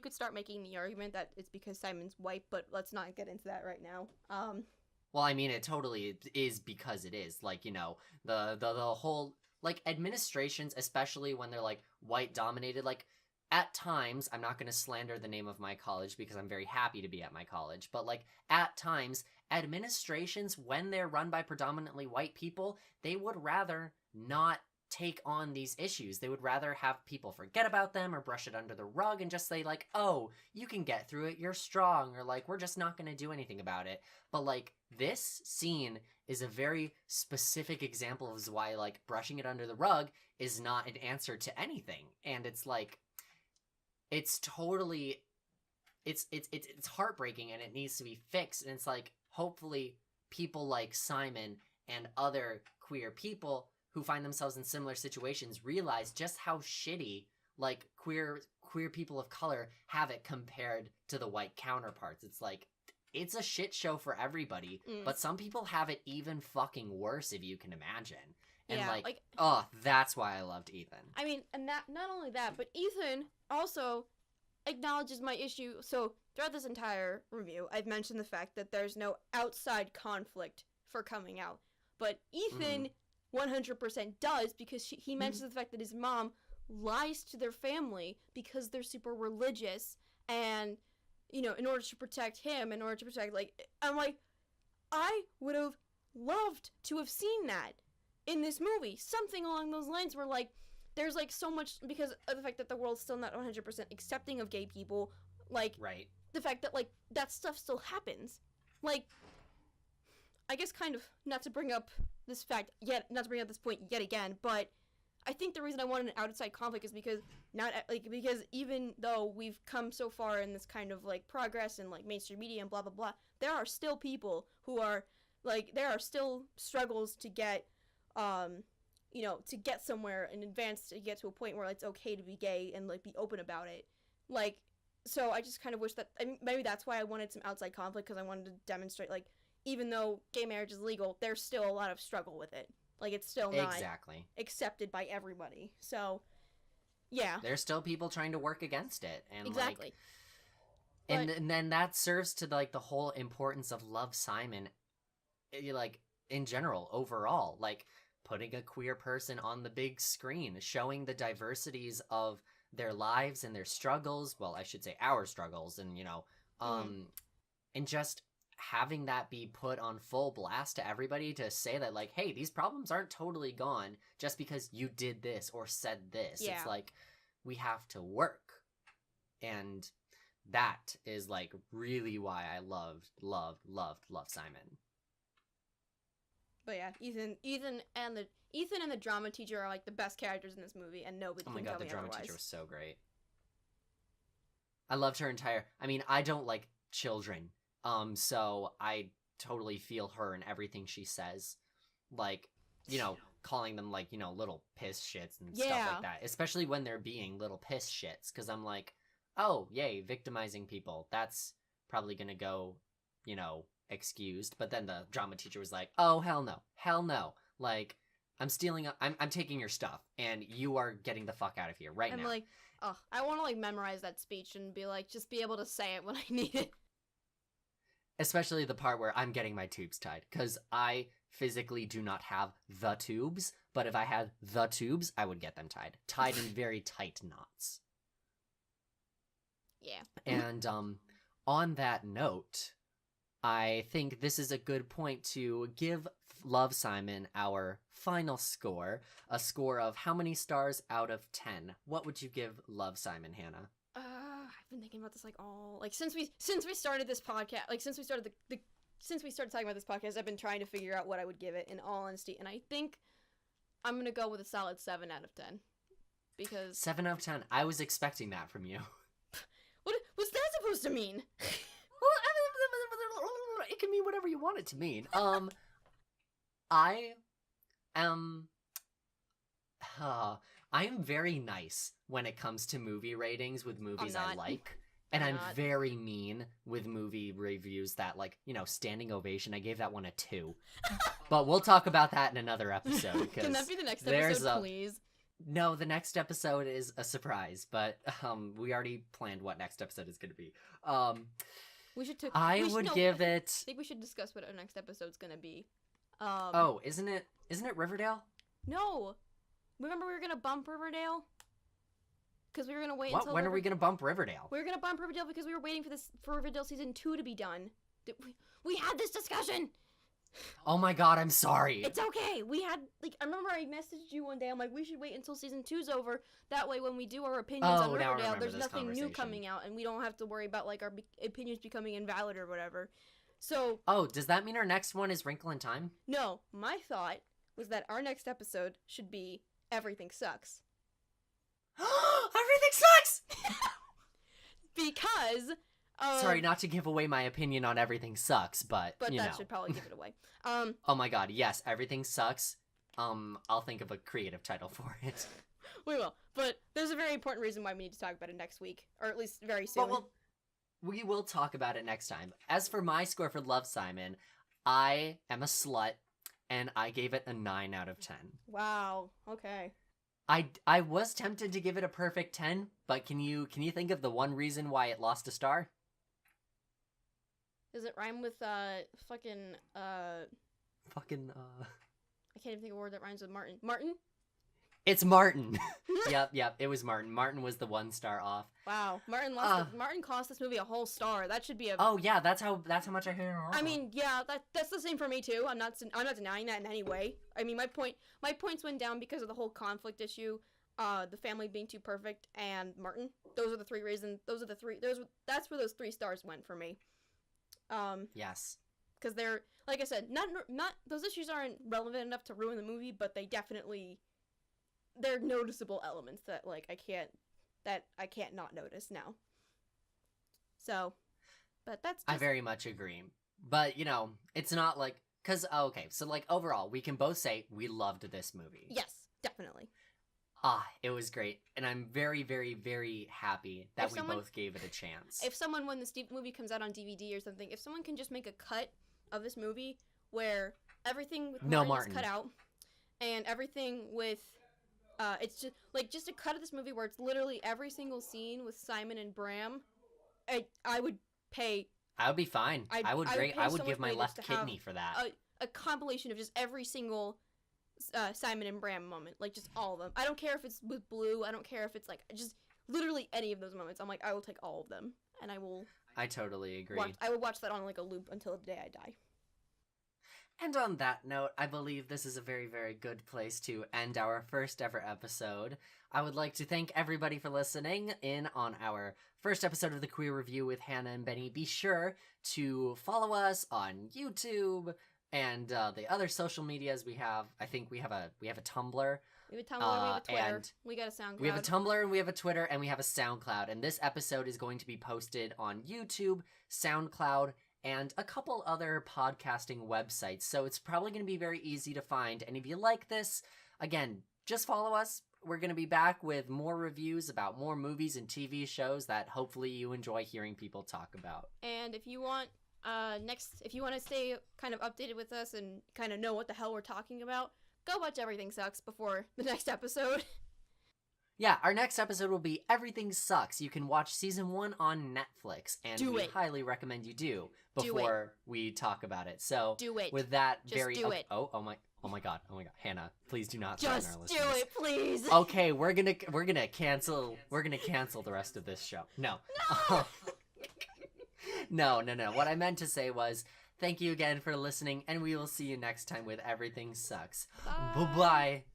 could start making the argument that it's because Simon's white, but let's not get into that right now. Well, I mean, it totally is because it is. Like, you know, the whole, like, administrations, especially when they're, like, white-dominated, like, at times, I'm not going to slander the name of my college because I'm very happy to be at my college, but, like, at times, administrations, when they're run by predominantly white people, they would rather not take on these issues. They would rather have people forget about them or brush it under the rug and just say, like, oh, you can get through it, you're strong, or, like, we're just not going to do anything about it. But, like, this scene is a very specific example of why, like, brushing it under the rug is not an answer to anything. And it's, like, it's totally, it's heartbreaking and it needs to be fixed. And it's, like, hopefully people like Simon and other queer people who find themselves in similar situations realize just how shitty, like, queer people of color have it compared to the white counterparts. It's like, it's a shit show for everybody, but some people have it even fucking worse, if you can imagine. And oh, that's why I loved Ethan. I mean, and that, not only that, but Ethan also acknowledges my issue. So throughout this entire review, I've mentioned the fact that there's no outside conflict for coming out. But Ethan 100% does, because he mentions the fact that his mom lies to their family because they're super religious, and, you know, in order to protect him, in order to protect, like, I'm like, I would have loved to have seen that in this movie. Something along those lines where, like, there's, like, so much, because of the fact that the world's still not 100% accepting of gay people, like, right. The fact that, like, that stuff still happens. Like, I guess kind of, not to bring up this point yet again, but I think the reason I wanted an outside conflict is because because even though we've come so far in this kind of, like, progress and, like, mainstream media and blah blah blah, there are still people who are, like, there are still struggles to get you know, to get somewhere and advance, to get to a point where it's okay to be gay and, like, be open about it. Like, so I just kind of wish that, I mean, maybe that's why I wanted some outside conflict, because I wanted to demonstrate, like, even though gay marriage is legal, there's still a lot of struggle with it. Like, it's still not accepted by everybody. So, yeah. There's still people trying to work against it. And exactly. Like, and then that serves to, like, the whole importance of Love, Simon, like, in general, overall. Like, putting a queer person on the big screen, showing the diversities of their lives and their struggles. Well, I should say our struggles, and, you know, and just having that be put on full blast to everybody to say that, like, hey, these problems aren't totally gone just because you did this or said this. Yeah. It's like, we have to work. And that is, like, really why I loved Simon. But yeah, Ethan and the drama teacher are like the best characters in this movie, and nobody can tell me otherwise. Oh my god, the drama teacher was so great. I loved her entire... I mean, I don't like children, so I totally feel her and everything she says. Like, you know, calling them, like, you know, little piss shits and stuff like that. Especially when they're being little piss shits, because I'm like, oh, yay, victimizing people. That's probably gonna go, you know, excused. But then the drama teacher was like, oh, hell no. Like, I'm taking your stuff, and you are getting the fuck out of here right now. I'm like, oh, I want to, like, memorize that speech and be like, just be able to say it when I need it. Especially the part where I'm getting my tubes tied, because I physically do not have the tubes, but if I had the tubes, I would get them tied in very tight knots. Yeah. And on that note, I think this is a good point to give Love, Simon our final score, a score of how many stars out of 10. What would you give Love, Simon, Hannah? I've been thinking about this like all like since we started this podcast, like since we started since we started talking about this podcast, I've been trying to figure out what I would give it in all honesty, and I think I'm gonna go with a solid 7 out of 10 because 7 out of 10. I was expecting that from you. What's that supposed to mean? Well, it can mean whatever you want it to mean. I am very nice when it comes to movie ratings with movies I like. And I'm very mean with movie reviews that, like, you know, standing ovation. I gave that one a 2. But we'll talk about that in another episode. Can that be the next episode, please? No, the next episode is a surprise, but we already planned what next episode is going to be. I think we should discuss what our next episode's going to be. Isn't it Riverdale? No. Remember we were going to bump Riverdale? Because we were going to wait until... When are we going to bump Riverdale? We were going to bump Riverdale because we were waiting for Riverdale Season 2 to be done. We had this discussion! Oh my god, I'm sorry. It's okay. We had, like, I remember I messaged you one day. I'm like, we should wait until Season 2's over. That way when we do our opinions on Riverdale, there's nothing new coming out. And we don't have to worry about, like, our opinions becoming invalid or whatever. So... Oh, does that mean our next one is Wrinkle in Time? No. My thought was that our next episode should be Everything Sucks. Everything sucks! Because... sorry, not to give away my opinion on Everything Sucks, but you that know. should probably give it away. Oh my god, yes, Everything Sucks. I'll think of a creative title for it. We will, but there's a very important reason why we need to talk about it next week, or at least very soon. But we will talk about it next time. As for my score for Love, Simon, I am a slut, and I gave it a 9 out of 10. Wow, okay. I was tempted to give it a perfect 10, but can you think of the one reason why it lost a star? Does it rhyme with, fucking, I can't even think of a word that rhymes with Martin. Martin? It's Martin. Yep, it was Martin. Martin was the 1 star off. Wow, Martin cost this movie a whole star. That should be a... Oh, yeah, that's how much I hate it. I mean, yeah, that's the same for me, too. I'm not denying that in any way. I mean, my points went down because of the whole conflict issue, the family being too perfect, and Martin. Those are the 3 reasons. That's where those 3 stars went for me. Yes. Because they're, like I said, not those issues aren't relevant enough to ruin the movie, but they're noticeable elements that, like, I can't not notice now. So, but that's just... I very much agree. But, you know, it's not like, okay, so, like, overall, we can both say we loved this movie. Yes, definitely. It was great. And I'm very, very, very happy that we both gave it a chance. If someone, when this movie comes out on DVD or something, if someone can just make a cut of this movie where everything with Martin is cut out, and everything with, it's just a cut of this movie where it's literally every single scene with Simon and Bram, I would pay... I would be fine. I would give my left kidney for that. A compilation of just every single... Simon and Bram moment, like just all of them. I don't care if it's with Blue. I don't care if it's like just literally any of those moments. I'm like, I will take all of them, and I will I totally agree. I would watch that on like a loop until the day I die. And on that note, I believe this is a very, very good place to end our first ever episode. I would like to thank everybody for listening in on our first episode of the Queer Review with Hannah and Benny. Be sure to follow us on YouTube and the other social medias we have. I think we have a Tumblr. We have a Tumblr, we have a Twitter, we got a SoundCloud. We have a Tumblr and we have a Twitter and we have a SoundCloud. And this episode is going to be posted on YouTube, SoundCloud, and a couple other podcasting websites. So it's probably going to be very easy to find. And if you like this, again, just follow us. We're going to be back with more reviews about more movies and TV shows that hopefully you enjoy hearing people talk about. And if you want if you want to stay kind of updated with us and kind of know what the hell we're talking about, go watch Everything Sucks before the next episode. Yeah, our next episode will be Everything Sucks. You can watch season 1 on Netflix, and we highly recommend you do before we talk about it. So do it. With that, Just do it. Oh my god, Hannah, please do not threaten our listeners. Just do it, please. Okay, we're gonna cancel the rest of this show. No. No. What I meant to say was, thank you again for listening, and we will see you next time with Everything Sucks. Bye. Bye-bye.